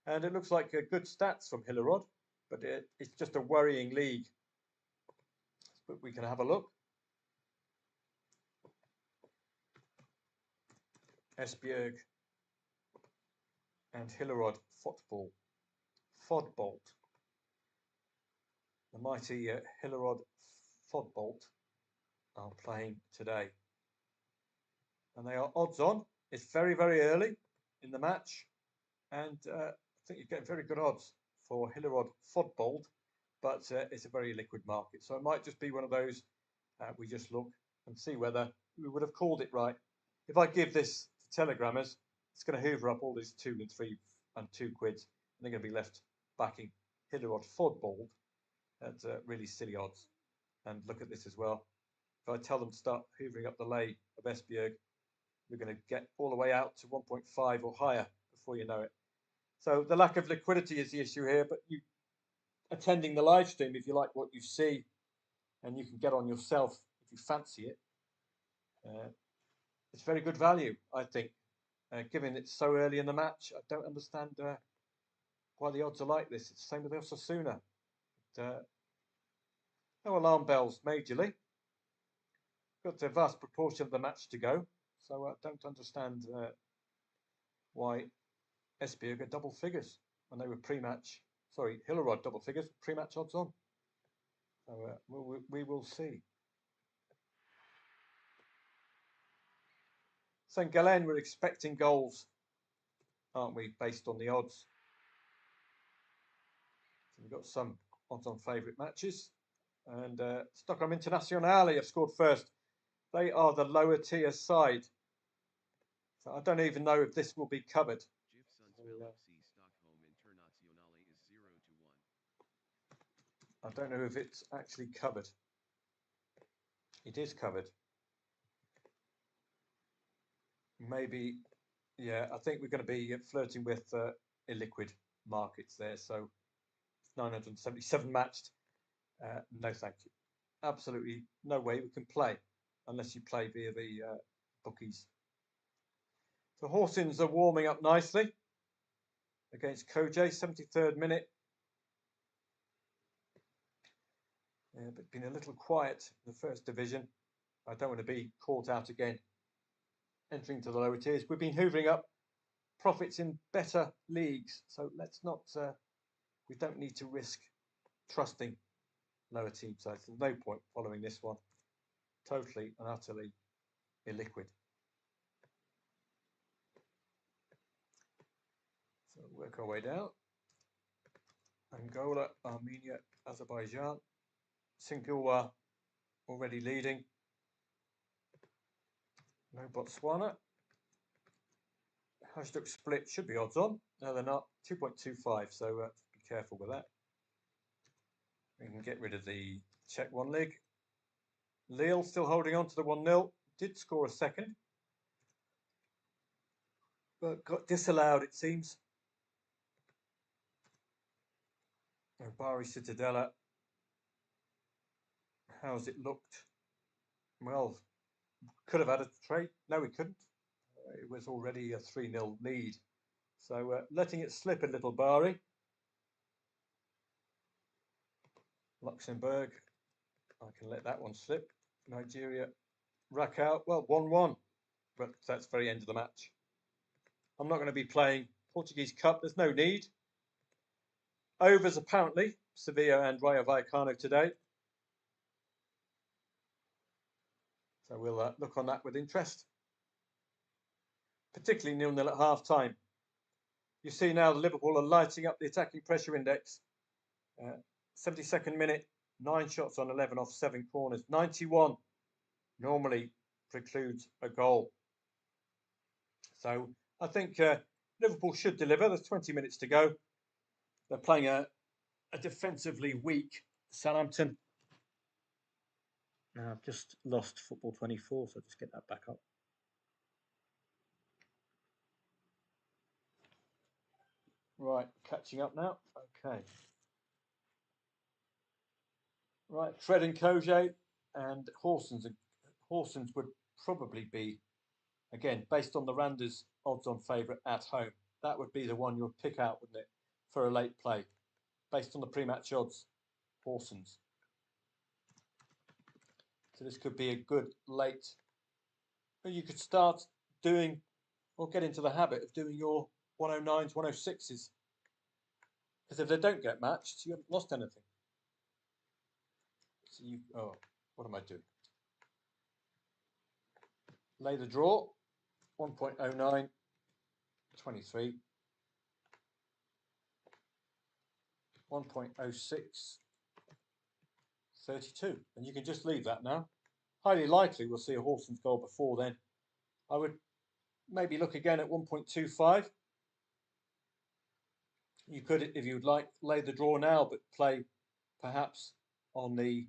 And it looks like good stats from Hillerod, but it's just a worrying league. But we can have a look. Esbjerg and Hillerod Fodbold. The mighty Hillerod Fodbold are playing today. And they are odds on. It's very, very early in the match. And I think you get very good odds for Hillerod Fodbold, but it's a very liquid market. So it might just be one of those, we just look and see whether we would have called it right. If I give this to Telegrammers, it's going to hoover up all these 2 and 3 and 2 quids, and they're going to be left backing Hillerod Fodbold at really silly odds. And look at this as well. If I tell them to start hoovering up the lay of Esbjerg, we're going to get all the way out to 1.5 or higher before you know it. So the lack of liquidity is the issue here, but you attending the live stream, if you like what you see, and you can get on yourself if you fancy it, it's very good value, I think. Given it's so early in the match, I don't understand why the odds are like this. It's the same with Osasuna. No alarm bells majorly. Got a vast proportion of the match to go, so I don't understand why Esbjerg are double figures when they were pre-match. Sorry, Hillerod double figures, pre-match odds on. So we will see. St Gallen, we're expecting goals, aren't we, based on the odds? So we've got some odds on favourite matches. And Stockholm Internazionale have scored first. They are the lower tier side. So I don't even know if this will be covered. GIF Sundsvall FC Stockholm Internazionale is 0-1. I don't know if it's actually covered. It is covered. Maybe, yeah, I think we're going to be flirting with illiquid markets there. So 977 matched. No, thank you. Absolutely no way we can play unless you play via the bookies. So Horsens are warming up nicely against Koj, 73rd minute. But been a little quiet in the first division. I don't want to be caught out again entering to the lower tiers. We've been hoovering up profits in better leagues, so let's not, we don't need to risk trusting lower team sides. There's no point following this one. Totally and utterly illiquid. So work our way down. Angola, Armenia, Azerbaijan. Singapore already leading. No Botswana. Hajduk split should be odds on. No, they're not. 2.25, so be careful with that. We can get rid of the Czech one leg. Lille still holding on to the 1-0. Did score a second, but got disallowed, it seems. And Bari Cittadella. How's it looked? Well, could have had a trade. No, we couldn't. It was already a 3-0 lead. So letting it slip a little, Bari. Luxembourg. I can let that one slip. Nigeria. Rakow. Well, 1-1. But that's very end of the match. I'm not going to be playing Portuguese Cup. There's no need. Overs apparently. Sevilla and Rayo Vallecano today. So we'll look on that with interest. Particularly 0-0 at half time. You see now Liverpool are lighting up the attacking pressure index. 72nd minute, 9 shots on 11 off 7 corners. 91 normally precludes a goal. So I think Liverpool should deliver. There's 20 minutes to go. They're playing a defensively weak Southampton. Now I've just lost Football 24, so just get that back up. Right, catching up now. Okay. Right, Fred and Koj and Horsens are Horsens would probably be, again, based on the Randers odds-on favourite at home. That would be the one you'd pick out, wouldn't it, for a late play, based on the pre-match odds. Horsens. So this could be a good late. You could start doing, or get into the habit of doing your 109s, 106s. Because if they don't get matched, you haven't lost anything. So you, oh, what am I doing? Lay the draw, 1.09, 23. 1.06, 32. And you can just leave that now. Highly likely we'll see a Horsens goal before then. I would maybe look again at 1.25. You could, if you would like, lay the draw now, but play perhaps on the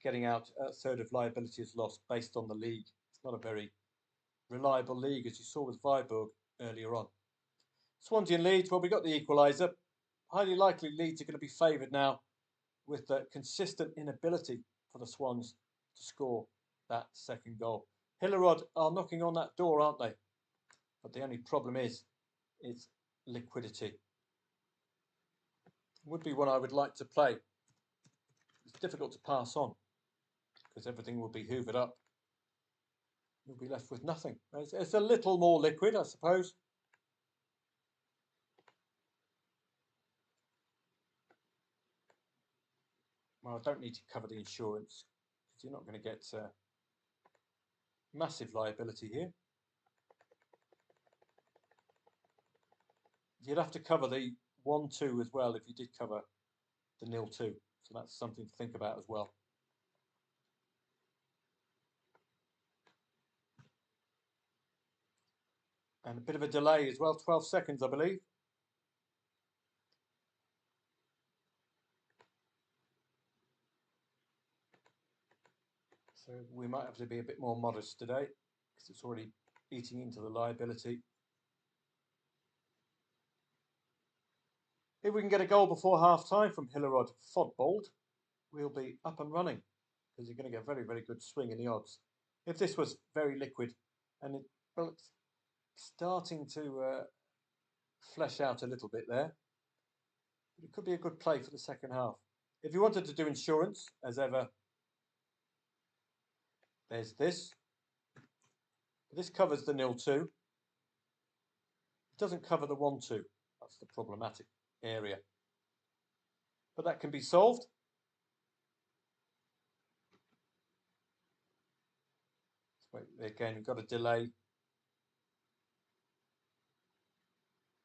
getting out a third of liability is lost based on the league. It's not a very reliable league, as you saw with Viborg earlier on. Swansea and Leeds, well, we got the equaliser. Highly likely Leeds are going to be favoured now with the consistent inability for the Swans to score that second goal. Hillerod are knocking on that door, aren't they? But the only problem is liquidity. Would be one I would like to play. It's difficult to pass on because everything will be hoovered up. You'll be left with nothing. It's a little more liquid, I suppose. Well, I don't need to cover the insurance because you're not going to get massive liability here. You'd have to cover the 1-2 as well if you did cover the 0-2. So that's something to think about as well. And a bit of a delay as well, 12 seconds, I believe. So we might have to be a bit more modest today because it's already eating into the liability. If we can get a goal before half-time from Hillerod Fodbold, we'll be up and running because you're going to get a very, very good swing in the odds. If this was very liquid and it's starting to flesh out a little bit there, but it could be a good play for the second half. If you wanted to do insurance, as ever, there's this. This covers the 0-2. It doesn't cover the 1-2. That's the problematic area. But that can be solved. So again, we've got a delay.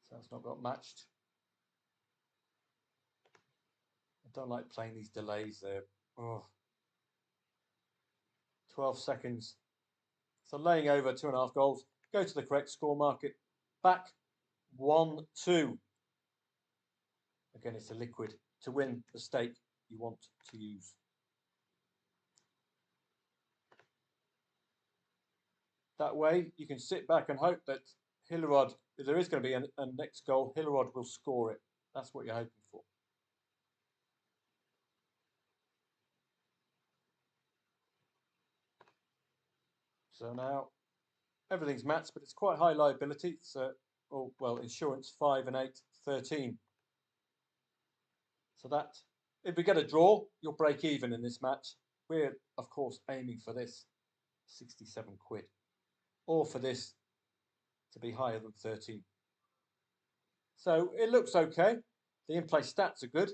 So that's not got matched. I don't like playing these delays there. Oh. 12 seconds. So laying over 2.5 goals. Go to the correct score market. Back 1-2. Again, it's a liquid to win the stake you want to use. That way, you can sit back and hope that Hillerod, if there is going to be a next goal, Hillerod will score it. That's what you're hoping for. So now, everything's matched, but it's quite high liability. So, oh, well, insurance 5 and 8, 13. So that, if we get a draw, you'll break even in this match. We're, of course, aiming for this, 67 quid. Or for this to be higher than 13. So it looks okay. The in-play stats are good.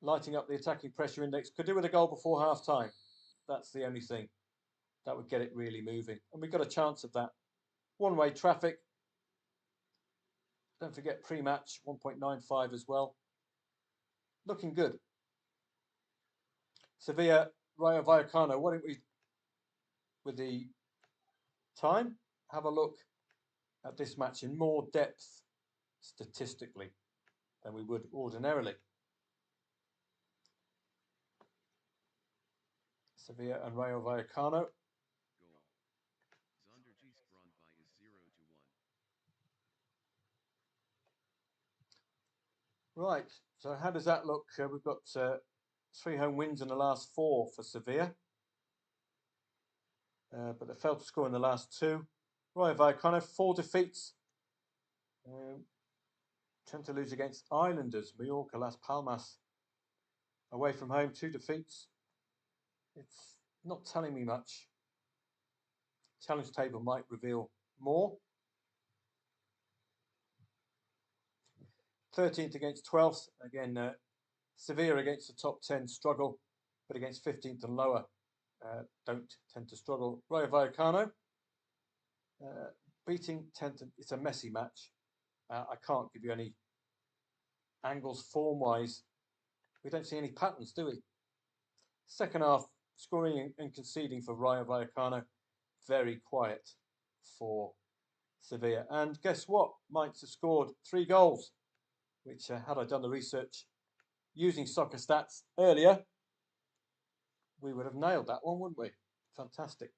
Lighting up the attacking pressure index. Could do with a goal before half-time. That's the only thing. That would get it really moving. And we've got a chance of that. One-way traffic. Don't forget pre-match, 1.95 as well. Looking good. Sevilla, Rayo Vallecano. Why don't we, with the time, have a look at this match in more depth statistically than we would ordinarily. Sevilla and Rayo Vallecano. Goal. Zonderji's Brandby is 0-1. Right, so how does that look? We've got 3 home wins in the last 4 for Sevilla. But they failed to score in the last 2. Rayo Vallecano, 4 defeats. Tend to lose against Islanders, Mallorca, Las Palmas. Away from home, 2 defeats. It's not telling me much. Challenge table might reveal more. 13th against 12th. Again, Sevilla against the top 10 struggle, but against 15th and lower don't tend to struggle. Rayo Vallecano beating 10th. It's a messy match. I can't give you any angles form-wise. We don't see any patterns, do we? Second half, scoring and conceding for Rayo Vallecano. Very quiet for Sevilla. And guess what? Mainz have scored 3 goals, which had I done the research using soccer stats earlier, we would have nailed that one, wouldn't we? Fantastic.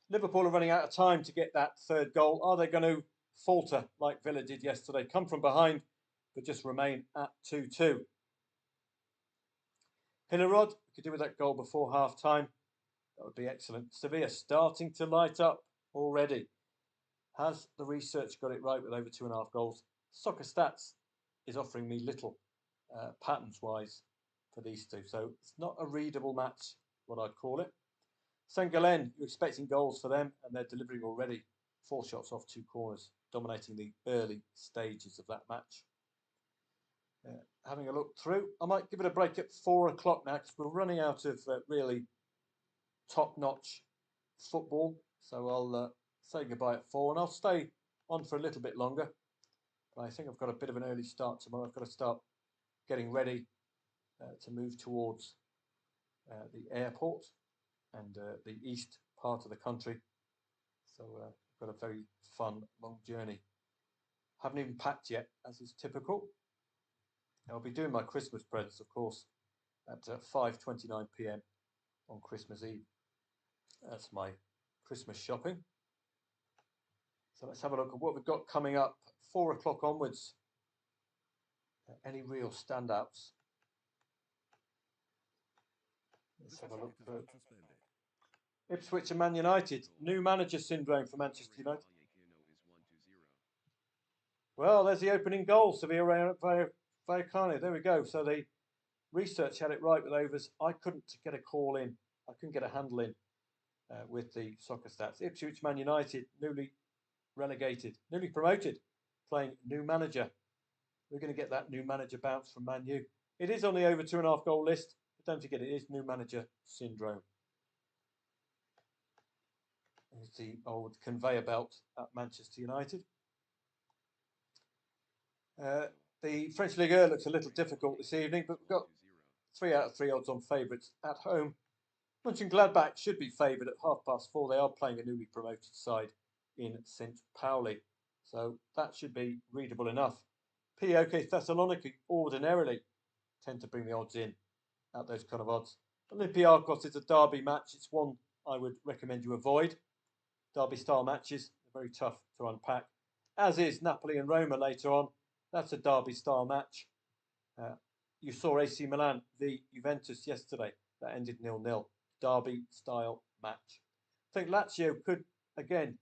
Liverpool are running out of time to get that 3rd goal. Are they going to falter like Villa did yesterday? Come from behind, but just remain at 2-2. Hillerod, we could do with that goal before half-time. That would be excellent. Sevilla starting to light up already. Has the research got it right with over 2.5 goals? Soccer Stats is offering me little patterns-wise for these two. So it's not a readable match, what I'd call it. St. Gallen, you're expecting goals for them, and they're delivering already. 4 shots off 2 corners, dominating the early stages of that match. Having a look through, I might give it a break at 4 o'clock now because we're running out of really top-notch football. So I'll say goodbye at 4, and I'll stay on for a little bit longer. But I think I've got a bit of an early start tomorrow. I've got to start getting ready to move towards the airport and the east part of the country. So I've got a very fun, long journey. Haven't even packed yet, as is typical. I'll be doing my Christmas presents, of course, at 5:29 p.m. on Christmas Eve. That's my Christmas shopping. So let's have a look at what we've got coming up. 4 o'clock onwards. Any real standouts? Let's have a look through. Ipswich and Man United. New manager syndrome for Manchester United. Well, there's the opening goal. Sevilla Vallecano. There we go. So the research had it right with overs. I couldn't get a call in. I couldn't get a handle in with the soccer stats. Ipswich Man United, newly relegated, newly promoted, playing new manager. We're going to get that new manager bounce from Man U. It is on the over 2.5 goal list, but don't forget it is new manager syndrome. There's the old conveyor belt at Manchester United. The French Ligue 1 looks a little difficult this evening, but we've got 3 out of 3 odds on favourites at home. Mönchengladbach should be favoured at 4:30. They are playing a newly promoted side in St. Pauli, so that should be readable enough. PAOK Thessaloniki ordinarily tend to bring the odds in at those kind of odds. Olympiacos is a derby match. It's one I would recommend you avoid. Derby-style matches are very tough to unpack, as is Napoli and Roma later on. That's a derby-style match. You saw AC Milan v Juventus yesterday. That ended 0-0. Derby-style match. I think Lazio could, again,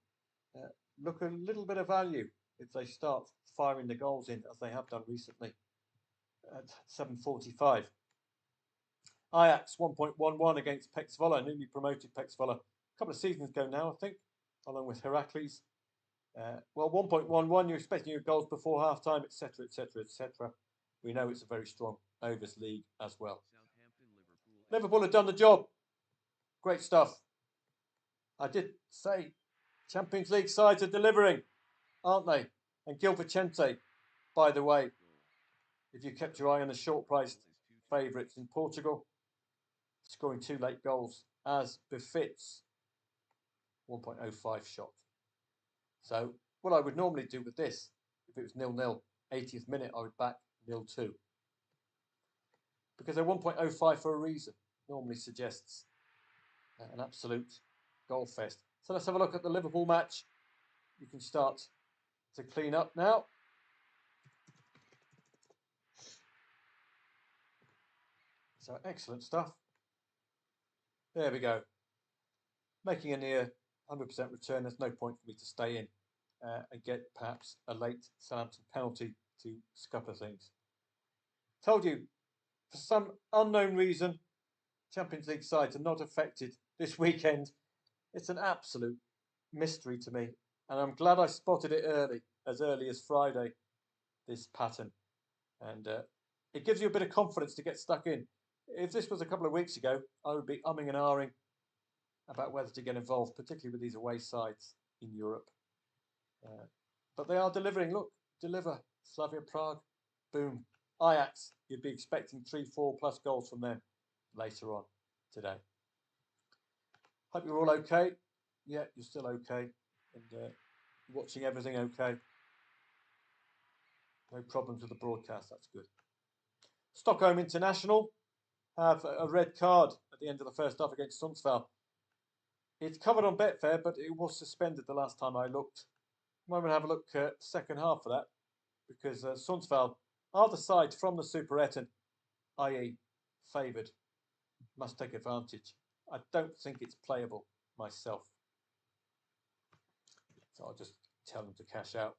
look a little bit of value if they start firing the goals in, as they have done recently, at 7.45. Ajax 1.11 against Pek Zwolle, newly promoted Pek Zwolle. A couple of seasons ago now, I think, along with Heracles. Well, 1.11, you're expecting your goals before half-time, etc., etc., etc. We know it's a very strong overs league as well. Liverpool have done the job. Great stuff. I did say Champions League sides are delivering, aren't they? And Gil Vicente, by the way, if you kept your eye on the short-priced favourites in Portugal, scoring 2 late goals as befits 1.05 shot. So what I would normally do with this, if it was 0-0, 80th minute, I would back 0-2. Because they're 1.05 for a reason. Normally suggests an absolute goal fest. So let's have a look at the Liverpool match. You can start to clean up now. So excellent stuff. There we go. Making a near 100% return. There's no point for me to stay in and get perhaps a late Southampton penalty to scupper things. Told you, for some unknown reason, Champions League sides are not affected this weekend. It's an absolute mystery to me, and I'm glad I spotted it as early as Friday, this pattern. And it gives you a bit of confidence to get stuck in. If this was a couple of weeks ago, I would be umming and ahhing about whether to get involved, particularly with these away sides in Europe. But they are delivering. Look, deliver. Slavia Prague, boom. Ajax, you'd be expecting 3-4 plus goals from them later on today. Hope you're all okay. Yeah, you're still okay. And watching everything okay. No problems with the broadcast, that's good. Stockholm International have a red card at the end of the first half against Sundsvall. It's covered on Betfair, but it was suspended the last time I looked. I'm going to have a look second half for that, because Sundsvall are the side from the Superettan, i.e. favoured. Must take advantage. I don't think it's playable myself. So I'll just tell them to cash out.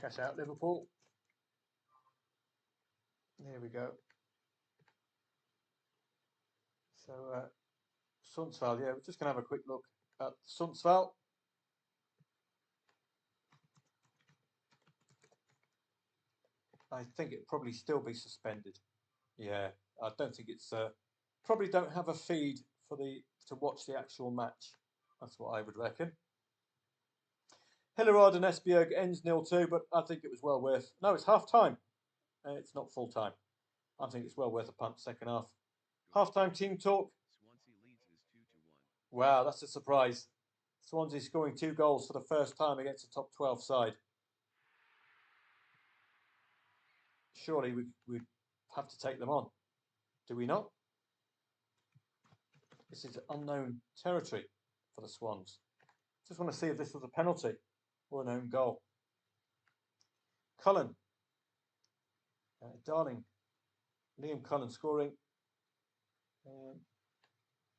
Cash out, Liverpool. There we go. So Sundsvall, yeah, we're just going to have a quick look at Sundsvall. I think it'd probably still be suspended. Yeah, I don't think it's probably don't have a feed for to watch the actual match. That's what I would reckon. Hillerød and Esbjerg ends 0-2, but I think it was well worth. No, it's half time. It's not full time. I think it's well worth a punt second half. Half time team talk. Swansea leads is 2-1. Wow, that's a surprise. Swansea scoring 2 goals for the first time against a top 12 side. Surely we'd have to take them on. Do we not? This is unknown territory for the Swans. Just want to see if this was a penalty or an own goal. Cullen. Darling. Liam Cullen scoring.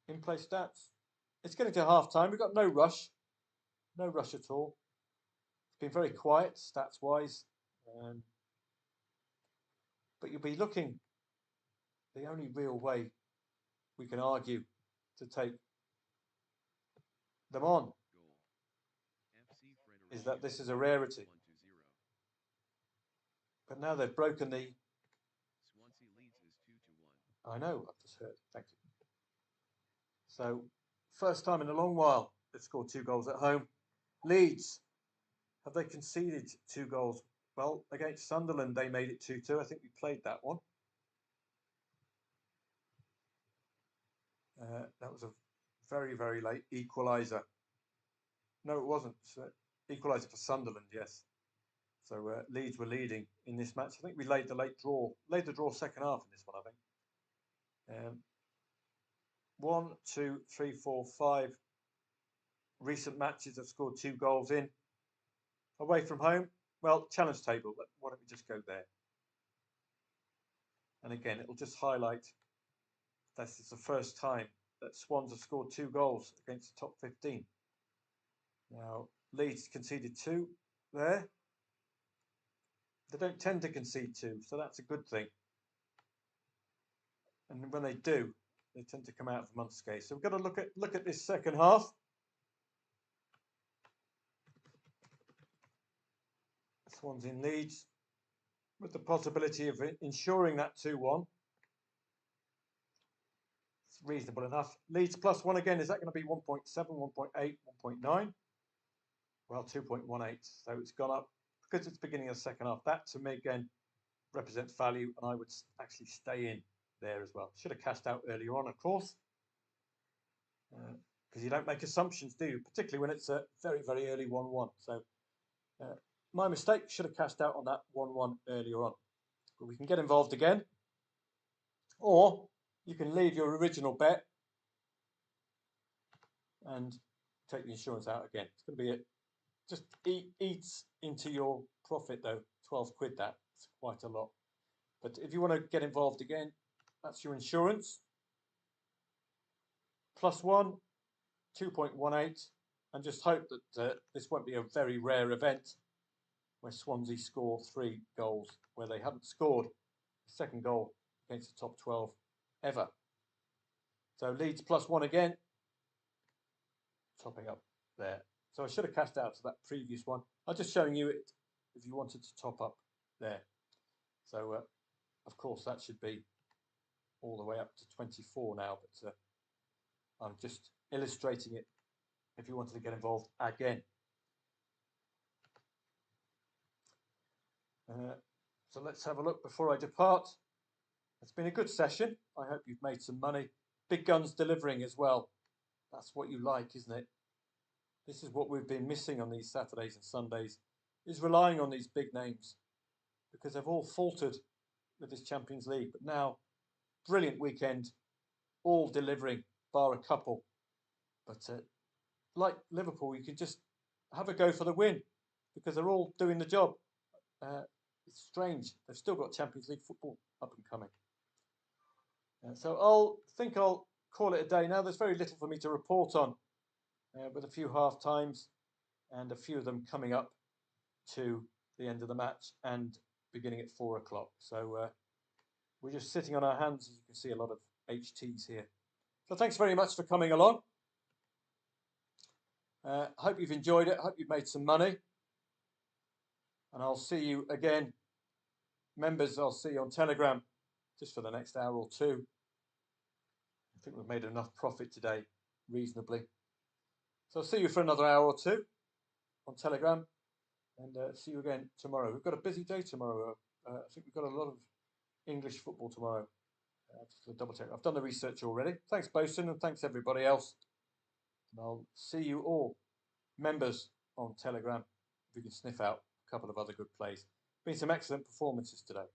In-play stats. It's getting to half time. We've got no rush. No rush at all. It's been very quiet stats-wise. But you'll be looking, the only real way we can argue to take them on is that this is a rarity. But now they've broken the... Swansea leads is 2-1. I know, I've just heard. Thank you. So, first time in a long while they've scored 2 goals at home. Leeds, have they conceded 2 goals? Well, against Sunderland, they made it 2-2. I think we played that one. That was a very, very late equaliser. No, it wasn't. Equaliser for Sunderland, yes. So Leeds were leading in this match. I think we laid the draw second half in this one, I think. 1, 2, 3, 4, 5 recent matches have scored 2 goals in. Away from home, well, challenge table. Why don't we just go there? And again, it'll just highlight this is the first time that Swans have scored 2 goals against the top 15. Now, Leeds conceded 2 there. They don't tend to concede 2, so that's a good thing. And when they do, they tend to come out of them unscathed. So we've got to look at this second half. Swans in Leeds with the possibility of ensuring that 2-1. It's reasonable enough. Leeds +1 again. Is that going to be 1.7, 1.8, 1.9? Well, 2.18. So it's gone up because it's beginning of the second half. That to me again represents value, and I would actually stay in there as well. Should have cashed out earlier on, of course, because you don't make assumptions, do you? Particularly when it's a very, very early 1-1. So my mistake, should have cashed out on that 1-1 earlier on. But we can get involved again, or you can leave your original bet and take the insurance out again. It's going to be just eats into your profit though. 12 quid that It's quite a lot. But if you want to get involved again, that's your insurance. +1, 2.18, and just hope that this won't be a very rare event where Swansea score 3 goals where they haven't scored a second goal against the top 12 ever. So Leeds +1 again, topping up there. So I should have cashed out to that previous one. I'm just showing you it if you wanted to top up there. So of course that should be all the way up to 24 now, but I'm just illustrating it if you wanted to get involved again. So let's have a look before I depart. It's been a good session. I hope you've made some money. Big guns delivering as well. That's what you like, isn't it? This is what we've been missing on these Saturdays and Sundays, is relying on these big names, because they've all faltered with this Champions League. But now, brilliant weekend, all delivering, bar a couple. But like Liverpool, you can just have a go for the win, because they're all doing the job. It's strange. They've still got Champions League football up and coming. So I'll call it a day now. There's very little for me to report on, with a few half times and a few of them coming up to the end of the match and beginning at 4 o'clock. So we're just sitting on our hands, as you can see, a lot of HTs here. So thanks very much for coming along. Hope you've enjoyed it. Hope you've made some money. And I'll see you again. Members, I'll see you on Telegram just for the next hour or two. I think we've made enough profit today, reasonably. So I'll see you for another hour or two on Telegram, and see you again tomorrow. We've got a busy day tomorrow. I think we've got a lot of English football tomorrow. Just to double check. I've done the research already. Thanks, Bosun, and thanks everybody else. And I'll see you all, members, on Telegram, if you can sniff out a couple of other good plays. Been some excellent performances today.